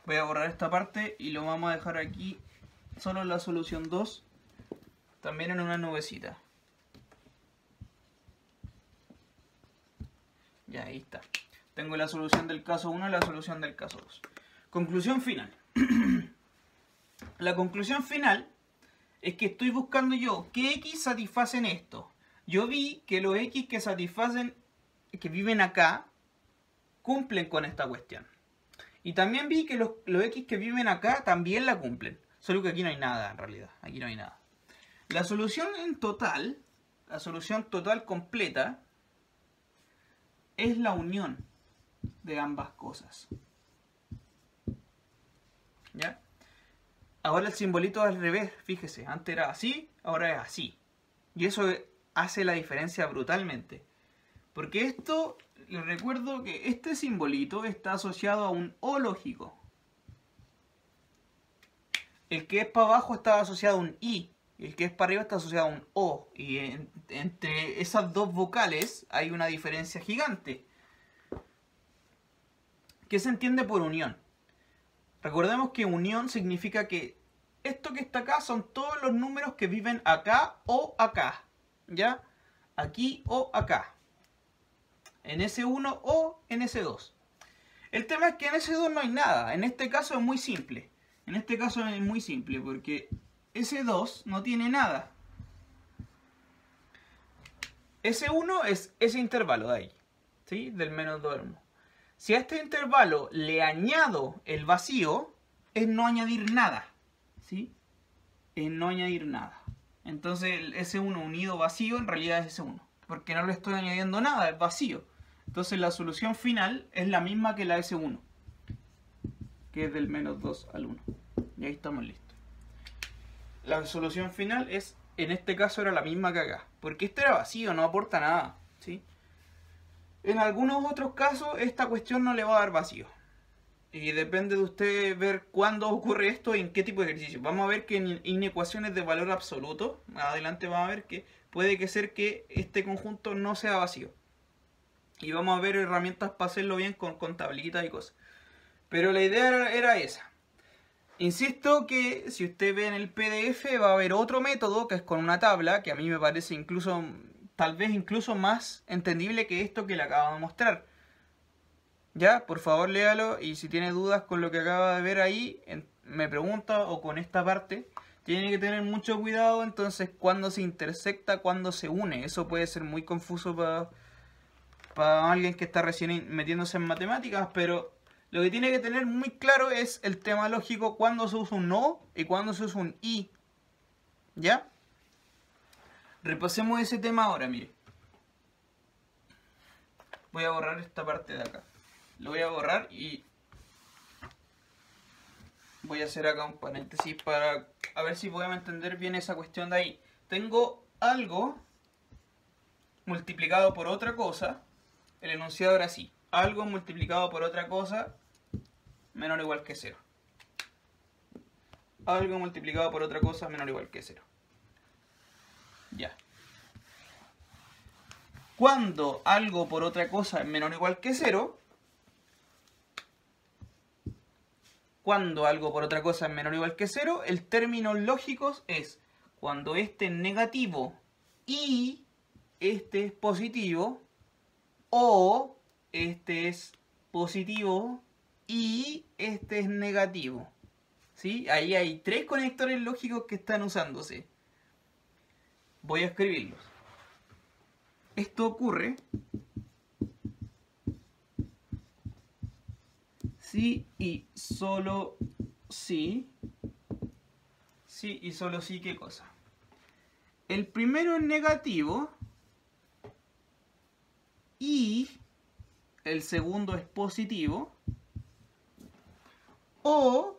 [SPEAKER 1] voy a borrar esta parte y lo vamos a dejar aquí solo la solución 2, también en una nubecita. Ya, ahí está. Tengo la solución del caso 1 y la solución del caso 2. Conclusión final. La conclusión final es que estoy buscando yo qué x satisfacen esto. Yo vi que los x que satisfacen, que viven acá, cumplen con esta cuestión. Y también vi que los x que viven acá también la cumplen. Solo que aquí no hay nada en realidad. Aquí no hay nada. La solución en total, la solución total completa, es la unión de ambas cosas. ¿Ya? Ahora el simbolito es al revés, fíjese. Antes era así, ahora es así. Y eso hace la diferencia brutalmente. Porque esto les recuerdo que este simbolito está asociado a un O lógico. El que es para abajo está asociado a un I. Y el que es para arriba está asociado a un O. Y entre esas dos vocales hay una diferencia gigante. ¿Qué se entiende por unión? Recordemos que unión significa que esto que está acá son todos los números que viven acá o acá. ¿Ya? Aquí o acá. En S1 o en S2. El tema es que en S2 no hay nada. En este caso es muy simple. En este caso es muy simple porque S2 no tiene nada. S1 es ese intervalo de ahí, ¿sí? Del menos 2 al 1. Si a este intervalo le añado el vacío, es no añadir nada, ¿sí? Es no añadir nada. Entonces el S1 unido vacío en realidad es S1, porque no le estoy añadiendo nada, es vacío. Entonces la solución final es la misma que la S1, que es del menos 2 al 1. Y ahí estamos listos. La solución final es, en este caso era la misma que acá, porque este era vacío, no aporta nada, ¿sí? En algunos otros casos esta cuestión no le va a dar vacío. Y depende de usted ver cuándo ocurre esto y en qué tipo de ejercicio. Vamos a ver que en inecuaciones de valor absoluto, más adelante vamos a ver que puede ser que este conjunto no sea vacío. Y vamos a ver herramientas para hacerlo bien con tablitas y cosas. Pero la idea era esa. Insisto que si usted ve en el PDF va a haber otro método que es con una tabla, que a mí me parece incluso, tal vez incluso más entendible que esto que le acabo de mostrar. Ya, por favor léalo y si tiene dudas con lo que acaba de ver ahí, me pregunta o con esta parte. Tiene que tener mucho cuidado entonces cuando se intersecta, cuando se une. Eso puede ser muy confuso para alguien que está recién metiéndose en matemáticas, pero lo que tiene que tener muy claro es el tema lógico, cuando se usa un no y cuando se usa un y. ¿Ya? Repasemos ese tema ahora, mire. Voy a borrar esta parte de acá. Lo voy a borrar y voy a hacer acá un paréntesis para a ver si podemos entender bien esa cuestión de ahí. Tengo algo multiplicado por otra cosa. El enunciado era así. Algo multiplicado por otra cosa menor o igual que 0. Algo multiplicado por otra cosa menor o igual que 0. Ya. Cuando algo por otra cosa es menor o igual que 0, cuando algo por otra cosa es menor o igual que 0, el término lógico es cuando este es negativo y este es positivo, o este es positivo y este es negativo. ¿Sí? Ahí hay tres conectores lógicos que están usándose. Voy a escribirlos. Esto ocurre si y solo si. Si y solo si, ¿qué cosa? El primero es negativo y el segundo es positivo, o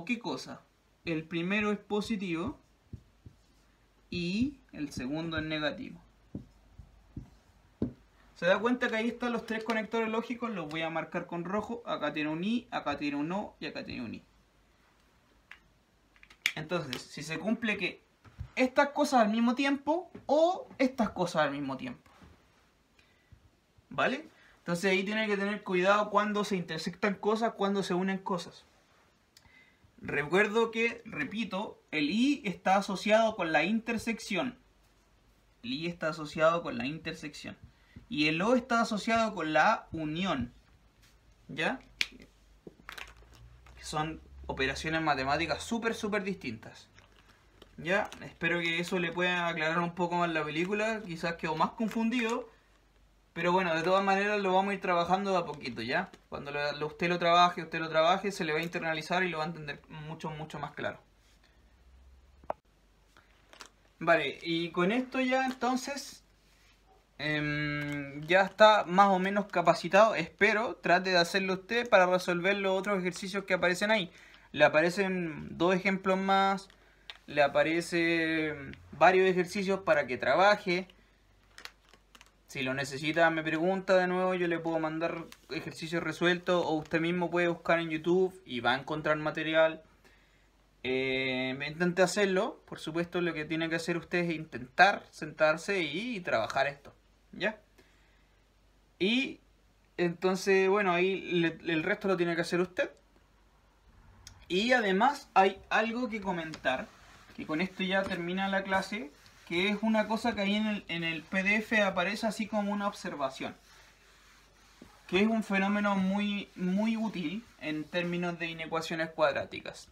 [SPEAKER 1] ¿qué cosa? El primero es positivo y el segundo es negativo. ¿Se da cuenta que ahí están los tres conectores lógicos? Los voy a marcar con rojo. Acá tiene un I, acá tiene un O y acá tiene un I. Entonces, si se cumple que estas cosas al mismo tiempo o estas cosas al mismo tiempo. ¿Vale? Entonces ahí tiene que tener cuidado cuando se intersectan cosas, cuando se unen cosas. Recuerdo que, repito, el I está asociado con la intersección. El I está asociado con la intersección. Y el O está asociado con la unión. ¿Ya? Son operaciones matemáticas súper distintas. ¿Ya? Espero que eso le pueda aclarar un poco más la película. Quizás quedó más confundido. Pero bueno, de todas maneras lo vamos a ir trabajando de a poquito, ¿ya? Cuando usted lo trabaje, se le va a internalizar y lo va a entender mucho más claro. Vale, y con esto ya entonces ya está más o menos capacitado. Espero, trate de hacerlo usted para resolver los otros ejercicios que aparecen ahí. Le aparecen 2 ejemplos más, le aparecen varios ejercicios para que trabaje. Si lo necesita, me pregunta de nuevo, yo le puedo mandar ejercicios resueltos o usted mismo puede buscar en YouTube y va a encontrar material. Intente hacerlo, por supuesto lo que tiene que hacer usted es intentar sentarse y trabajar esto, ¿ya? Y entonces, bueno, ahí el resto lo tiene que hacer usted. Y además hay algo que comentar, que con esto ya termina la clase, que es una cosa que ahí en el PDF aparece así como una observación, que es un fenómeno muy, muy útil en términos de inecuaciones cuadráticas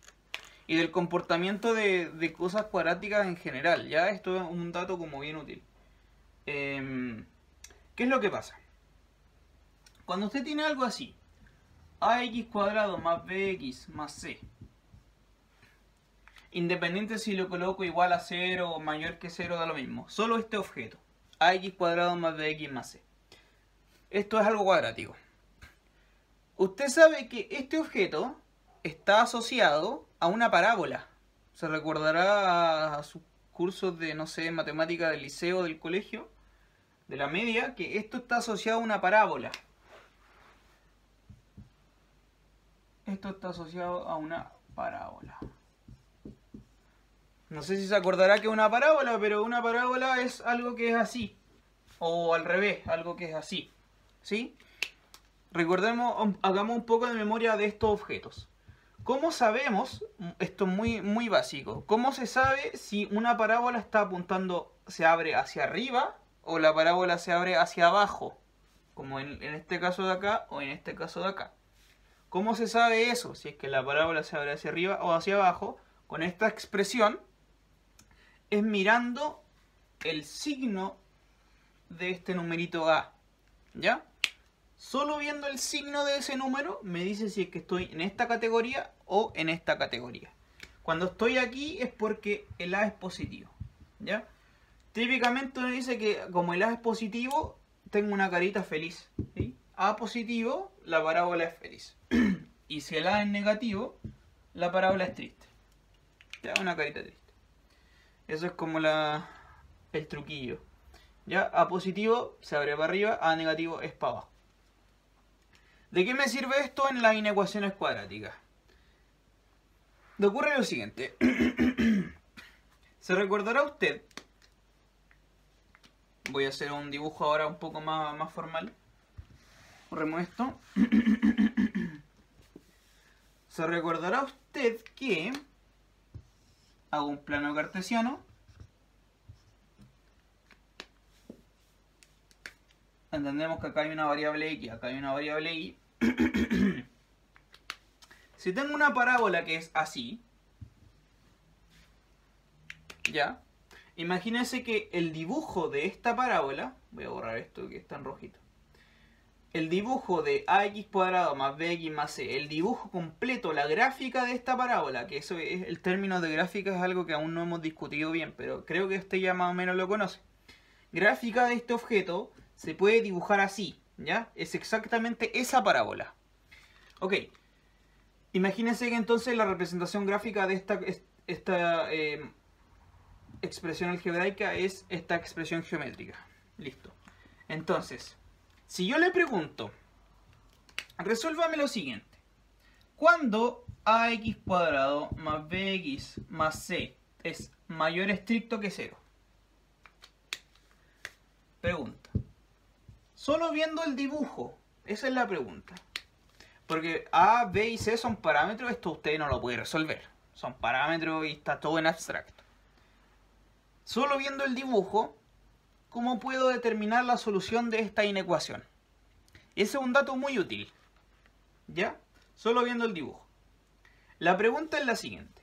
[SPEAKER 1] y del comportamiento de cosas cuadráticas en general. Ya esto es un dato como bien útil. ¿Qué es lo que pasa? Cuando usted tiene algo así, ax cuadrado más bx más c, independiente si lo coloco igual a 0 o mayor que 0, da lo mismo. Solo este objeto, ax cuadrado más bx más c. Esto es algo cuadrático. Usted sabe que este objeto está asociado a una parábola. Se recordará a sus cursos de, no sé, matemática del liceo, del colegio, de la media, que esto está asociado a una parábola. Esto está asociado a una parábola. No sé si se acordará que es una parábola, pero una parábola es algo que es así. O al revés, algo que es así. ¿Sí? Recordemos, hagamos un poco de memoria de estos objetos. ¿Cómo sabemos? Esto es muy, muy básico. ¿Cómo se sabe si una parábola está apuntando, se abre hacia arriba o la parábola se abre hacia abajo? Como en este caso de acá o en este caso de acá. ¿Cómo se sabe eso? Si es que la parábola se abre hacia arriba o hacia abajo. Con esta expresión es mirando el signo de este numerito A. ¿Ya? Solo viendo el signo de ese número me dice si es que estoy en esta categoría o en esta categoría. Cuando estoy aquí es porque el A es positivo. ¿Ya? Típicamente uno dice que como el A es positivo, tengo una carita feliz. ¿Sí? A positivo, la parábola es feliz. Y si el A es negativo, la parábola es triste. Ya, una carita triste. Eso es como el truquillo. Ya, A positivo se abre para arriba, A negativo es para abajo. ¿De qué me sirve esto en las inecuaciones cuadráticas? Le ocurre lo siguiente. Se recordará usted. Voy a hacer un dibujo ahora un poco más formal. Borremos esto. Se recordará usted que hago un plano cartesiano. Entendemos que acá hay una variable x, acá hay una variable y. Si tengo una parábola que es así, ya, imagínense que el dibujo de esta parábola, voy a borrar esto que está en rojito, el dibujo de ax cuadrado más bx más c, el dibujo completo, la gráfica de esta parábola, que eso es, el término de gráfica es algo que aún no hemos discutido bien, pero creo que usted ya más o menos lo conoce. Gráfica de este objeto se puede dibujar así, ¿ya? Es exactamente esa parábola. Ok. Imagínense que entonces la representación gráfica de esta expresión algebraica es esta expresión geométrica. Listo. Entonces, si yo le pregunto, resuélvame lo siguiente. ¿Cuándo ax cuadrado más bx más c es mayor estricto que 0? Pregunta. Solo viendo el dibujo. Esa es la pregunta. Porque A, B y C son parámetros, esto usted no lo puede resolver. Son parámetros y está todo en abstracto. Solo viendo el dibujo, ¿cómo puedo determinar la solución de esta inecuación? Ese es un dato muy útil. ¿Ya? Solo viendo el dibujo. La pregunta es la siguiente.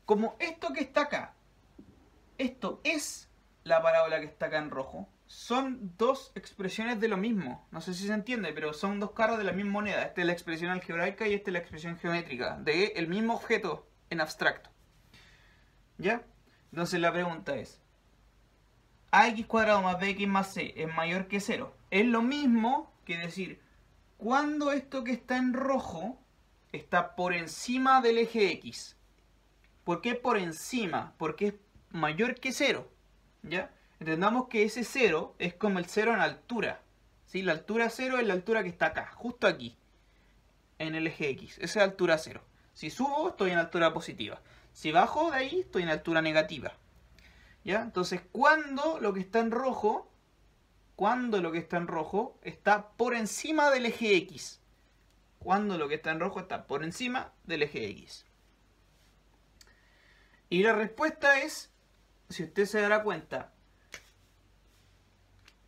[SPEAKER 1] Como esto que está acá, esto es la parábola que está acá en rojo, son dos expresiones de lo mismo. No sé si se entiende, pero son dos caras de la misma moneda. Esta es la expresión algebraica y esta es la expresión geométrica del mismo objeto en abstracto. ¿Ya? Entonces la pregunta es, ax cuadrado más bx más c es mayor que 0. Es lo mismo que decir, cuando esto que está en rojo está por encima del eje x. ¿Por qué por encima? Porque es mayor que 0. ¿Ya? entendamos que ese 0 es como el 0 en altura. ¿Sí? La altura 0 es la altura que está acá, justo aquí, en el eje X. Esa es la altura 0. Si subo, estoy en altura positiva. Si bajo de ahí, estoy en altura negativa. ¿Ya? Entonces, cuando lo que está en rojo está por encima del eje X. Cuando lo que está en rojo está por encima del eje X. Y la respuesta es, si usted se dará cuenta,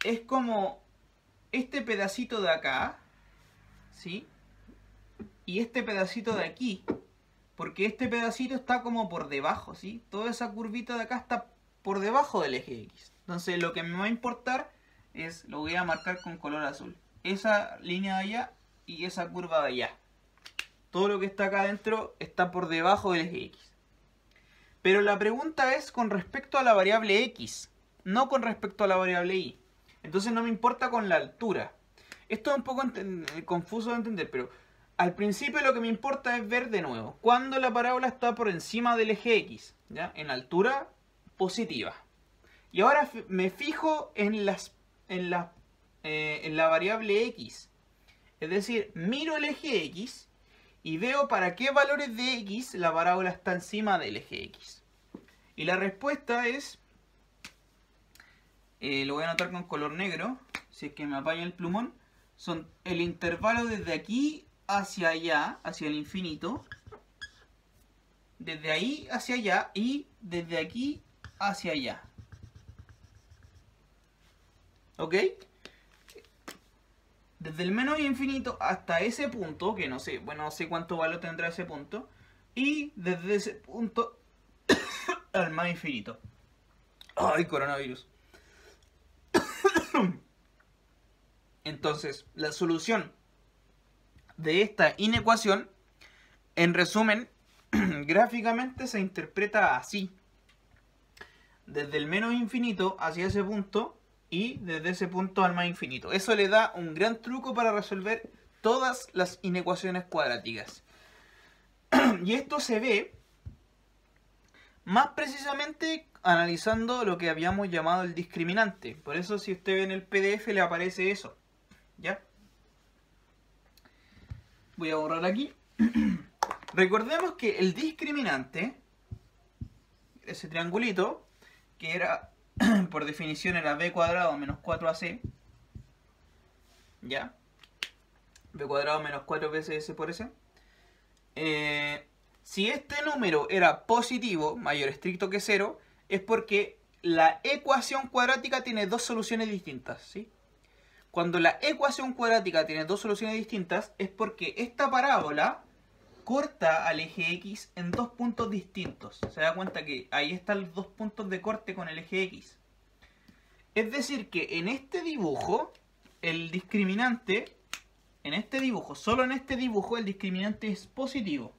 [SPEAKER 1] es como este pedacito de acá, ¿sí? Y este pedacito de aquí, porque este pedacito está como por debajo, ¿sí? Toda esa curvita de acá está por debajo del eje X. Entonces lo que me va a importar es, lo voy a marcar con color azul, esa línea de allá y esa curva de allá. Todo lo que está acá adentro está por debajo del eje X. Pero la pregunta es con respecto a la variable X, no con respecto a la variable Y. Entonces no me importa con la altura. Esto es un poco confuso de entender, pero al principio lo que me importa es ver de nuevo cuando la parábola está por encima del eje X, ¿ya? En altura positiva. Y ahora me fijo en la variable X. Es decir, miro el eje X y veo para qué valores de X la parábola está encima del eje X. Y la respuesta es, lo voy a anotar con color negro, si es que me apaña el plumón, son el intervalo desde aquí hacia allá, hacia el infinito, desde ahí hacia allá y desde aquí hacia allá. ¿Ok? Desde el menos infinito hasta ese punto, que no sé, bueno, no sé cuánto valor tendrá ese punto, y desde ese punto al más infinito. ¡Ay, coronavirus! Entonces, la solución de esta inecuación, en resumen, gráficamente se interpreta así. Desde el menos infinito hacia ese punto y desde ese punto al más infinito. Eso le da un gran truco para resolver todas las inecuaciones cuadráticas. Y esto se ve más precisamente analizando lo que habíamos llamado el discriminante. Por eso si usted ve en el PDF le aparece eso. ¿Ya? Voy a borrar aquí. Recordemos que el discriminante, ese triangulito, que era, por definición era b cuadrado menos 4ac, ¿ya? b cuadrado menos 4 veces s por s. Si este número era positivo, mayor estricto que 0, es porque la ecuación cuadrática tiene dos soluciones distintas, ¿sí? Cuando la ecuación cuadrática tiene dos soluciones distintas, es porque esta parábola corta al eje X en dos puntos distintos. Se da cuenta que ahí están los dos puntos de corte con el eje X. Es decir que en este dibujo, el discriminante, solo en este dibujo, el discriminante es positivo.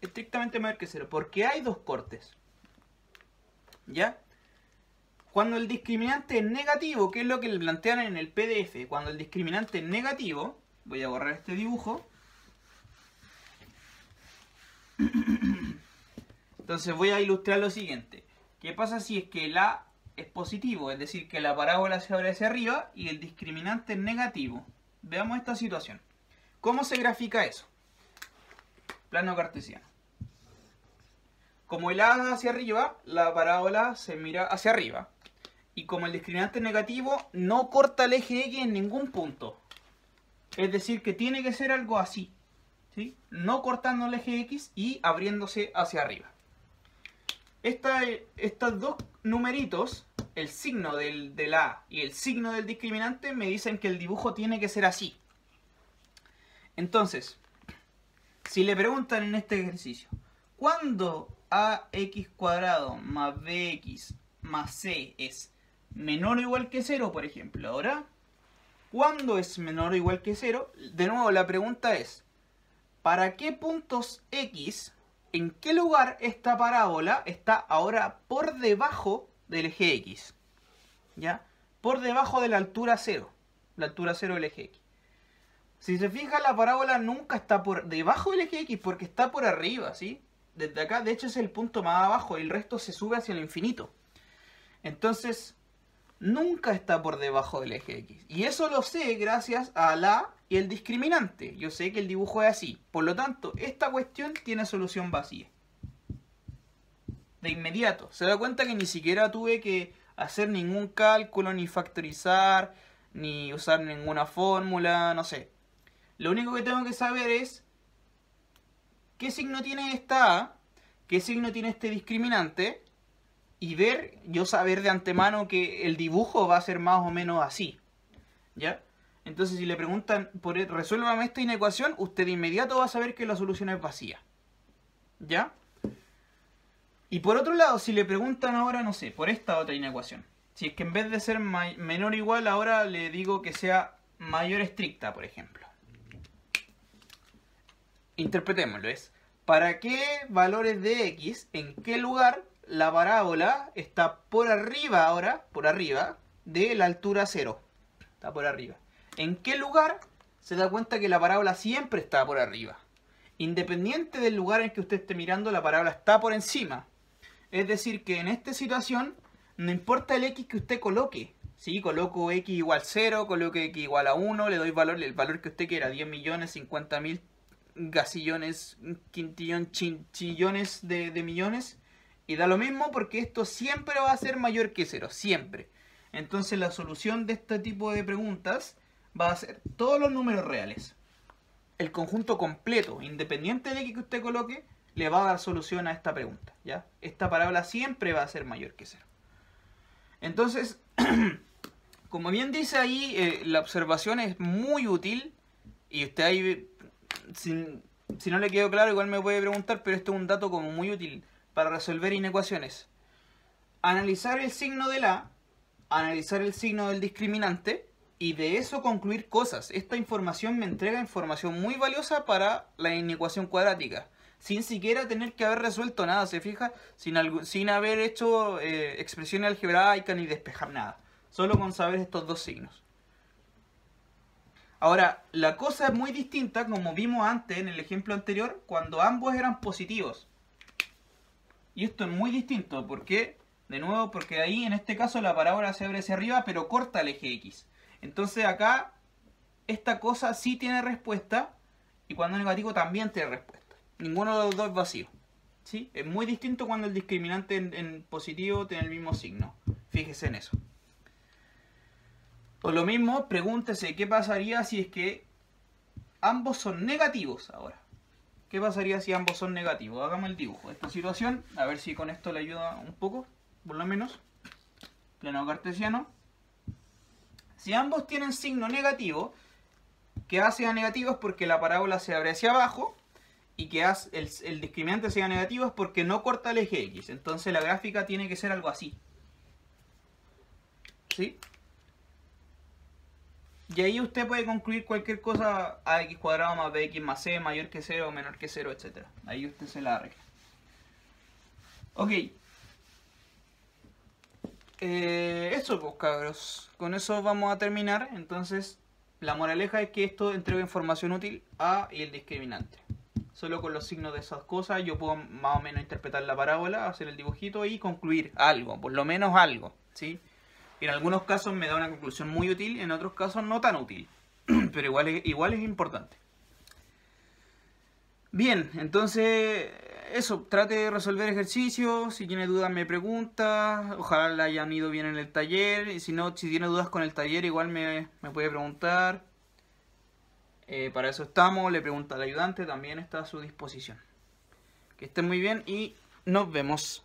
[SPEAKER 1] Estrictamente mayor que 0, porque hay dos cortes. ¿Ya? Cuando el discriminante es negativo, que es lo que le plantean en el PDF, cuando el discriminante es negativo, voy a borrar este dibujo. Entonces voy a ilustrar lo siguiente. ¿Qué pasa si es que el A es positivo? Es decir, que la parábola se abre hacia arriba y el discriminante es negativo. Veamos esta situación. ¿Cómo se grafica eso? Plano cartesiano. Como el A es hacia arriba, la parábola se mira hacia arriba. Y como el discriminante es negativo, no corta el eje X en ningún punto. Es decir, que tiene que ser algo así, ¿sí? No cortando el eje X y abriéndose hacia arriba. Estos dos numeritos, el signo del A y el signo del discriminante, me dicen que el dibujo tiene que ser así. Entonces, si le preguntan en este ejercicio, ¿cuándo ax cuadrado más bx más c es menor o igual que 0, por ejemplo? Ahora, ¿cuándo es menor o igual que 0? De nuevo, la pregunta es, ¿para qué puntos x, en qué lugar esta parábola está ahora por debajo del eje x? ¿Ya? Por debajo de la altura 0. La altura 0 del eje x. Si se fija, la parábola nunca está por debajo del eje x porque está por arriba, ¿sí? Desde acá, de hecho, es el punto más abajo y el resto se sube hacia el infinito. Entonces, nunca está por debajo del eje X. Y eso lo sé gracias a la y el discriminante. Yo sé que el dibujo es así. Por lo tanto, esta cuestión tiene solución vacía. De inmediato. Se da cuenta que ni siquiera tuve que hacer ningún cálculo, ni factorizar, ni usar ninguna fórmula, no sé. Lo único que tengo que saber es qué signo tiene esta A, qué signo tiene este discriminante, y yo saber de antemano que el dibujo va a ser más o menos así. ¿Ya? Entonces si le preguntan, resuélvame esta inecuación, usted de inmediato va a saber que la solución es vacía. ¿Ya? Y por otro lado, si le preguntan ahora, no sé, por esta otra inecuación. Si es que en vez de ser menor o igual, ahora le digo que sea mayor estricta, por ejemplo. Interpretémoslo, es ¿para qué valores de x, en qué lugar la parábola está por arriba ahora, por arriba, de la altura 0? Está por arriba. ¿En qué lugar se da cuenta que la parábola siempre está por arriba? Independiente del lugar en que usted esté mirando, la parábola está por encima. Es decir, que en esta situación no importa el x que usted coloque. ¿Sí? Coloco x igual 0, coloco x igual a 1, le doy el valor que usted quiera, 10 millones, 50.000, gasillones, quintillón, chillones de millones. Y da lo mismo porque esto siempre va a ser mayor que 0, siempre. Entonces la solución de este tipo de preguntas va a ser todos los números reales. El conjunto completo, independiente de que usted coloque, le va a dar solución a esta pregunta. ¿Ya? Esta parábola siempre va a ser mayor que 0. Entonces, como bien dice ahí, la observación es muy útil. Y usted ahí, si no le quedó claro, igual me puede preguntar, pero esto es un dato como muy útil para resolver inecuaciones. Analizar el signo de la, analizar el signo del discriminante y de eso concluir cosas. Esta información me entrega información muy valiosa para la inecuación cuadrática, sin siquiera tener que haber resuelto nada, ¿se fija? Sin haber hecho expresiones algebraicas ni despejar nada. Solo con saber estos dos signos. Ahora, la cosa es muy distinta, como vimos antes en el ejemplo anterior, cuando ambos eran positivos. Y esto es muy distinto, ¿por qué? De nuevo, porque ahí en este caso la parábola se abre hacia arriba, pero corta el eje X. Entonces acá, esta cosa sí tiene respuesta, y cuando es negativo también tiene respuesta. Ninguno de los dos es vacío. ¿Sí? Es muy distinto cuando el discriminante en positivo tiene el mismo signo. Fíjese en eso. O lo mismo, pregúntese qué pasaría si es que ambos son negativos ahora. ¿Qué pasaría si ambos son negativos? Hagamos el dibujo de esta situación, a ver si con esto le ayuda un poco, por lo menos. Plano cartesiano. Si ambos tienen signo negativo, que A sea negativo es porque la parábola se abre hacia abajo, y que el discriminante sea negativo es porque no corta el eje X. Entonces la gráfica tiene que ser algo así. ¿Sí? Y ahí usted puede concluir cualquier cosa, ax cuadrado más bx más c, mayor que 0 o menor que 0, etc. Ahí usted se la arregla. Ok. Eso pues cabros. Con eso vamos a terminar. Entonces, la moraleja es que esto entrega información útil a y el discriminante. Solo con los signos de esas cosas yo puedo más o menos interpretar la parábola, hacer el dibujito y concluir algo, por lo menos algo, ¿sí? En algunos casos me da una conclusión muy útil, en otros casos no tan útil. Pero igual es importante. Bien, entonces eso, trate de resolver ejercicios. Si tiene dudas me pregunta. Ojalá le hayan ido bien en el taller. Y si no, si tiene dudas con el taller igual me puede preguntar. Para eso estamos. Le pregunta al ayudante, también está a su disposición. Que estén muy bien y nos vemos.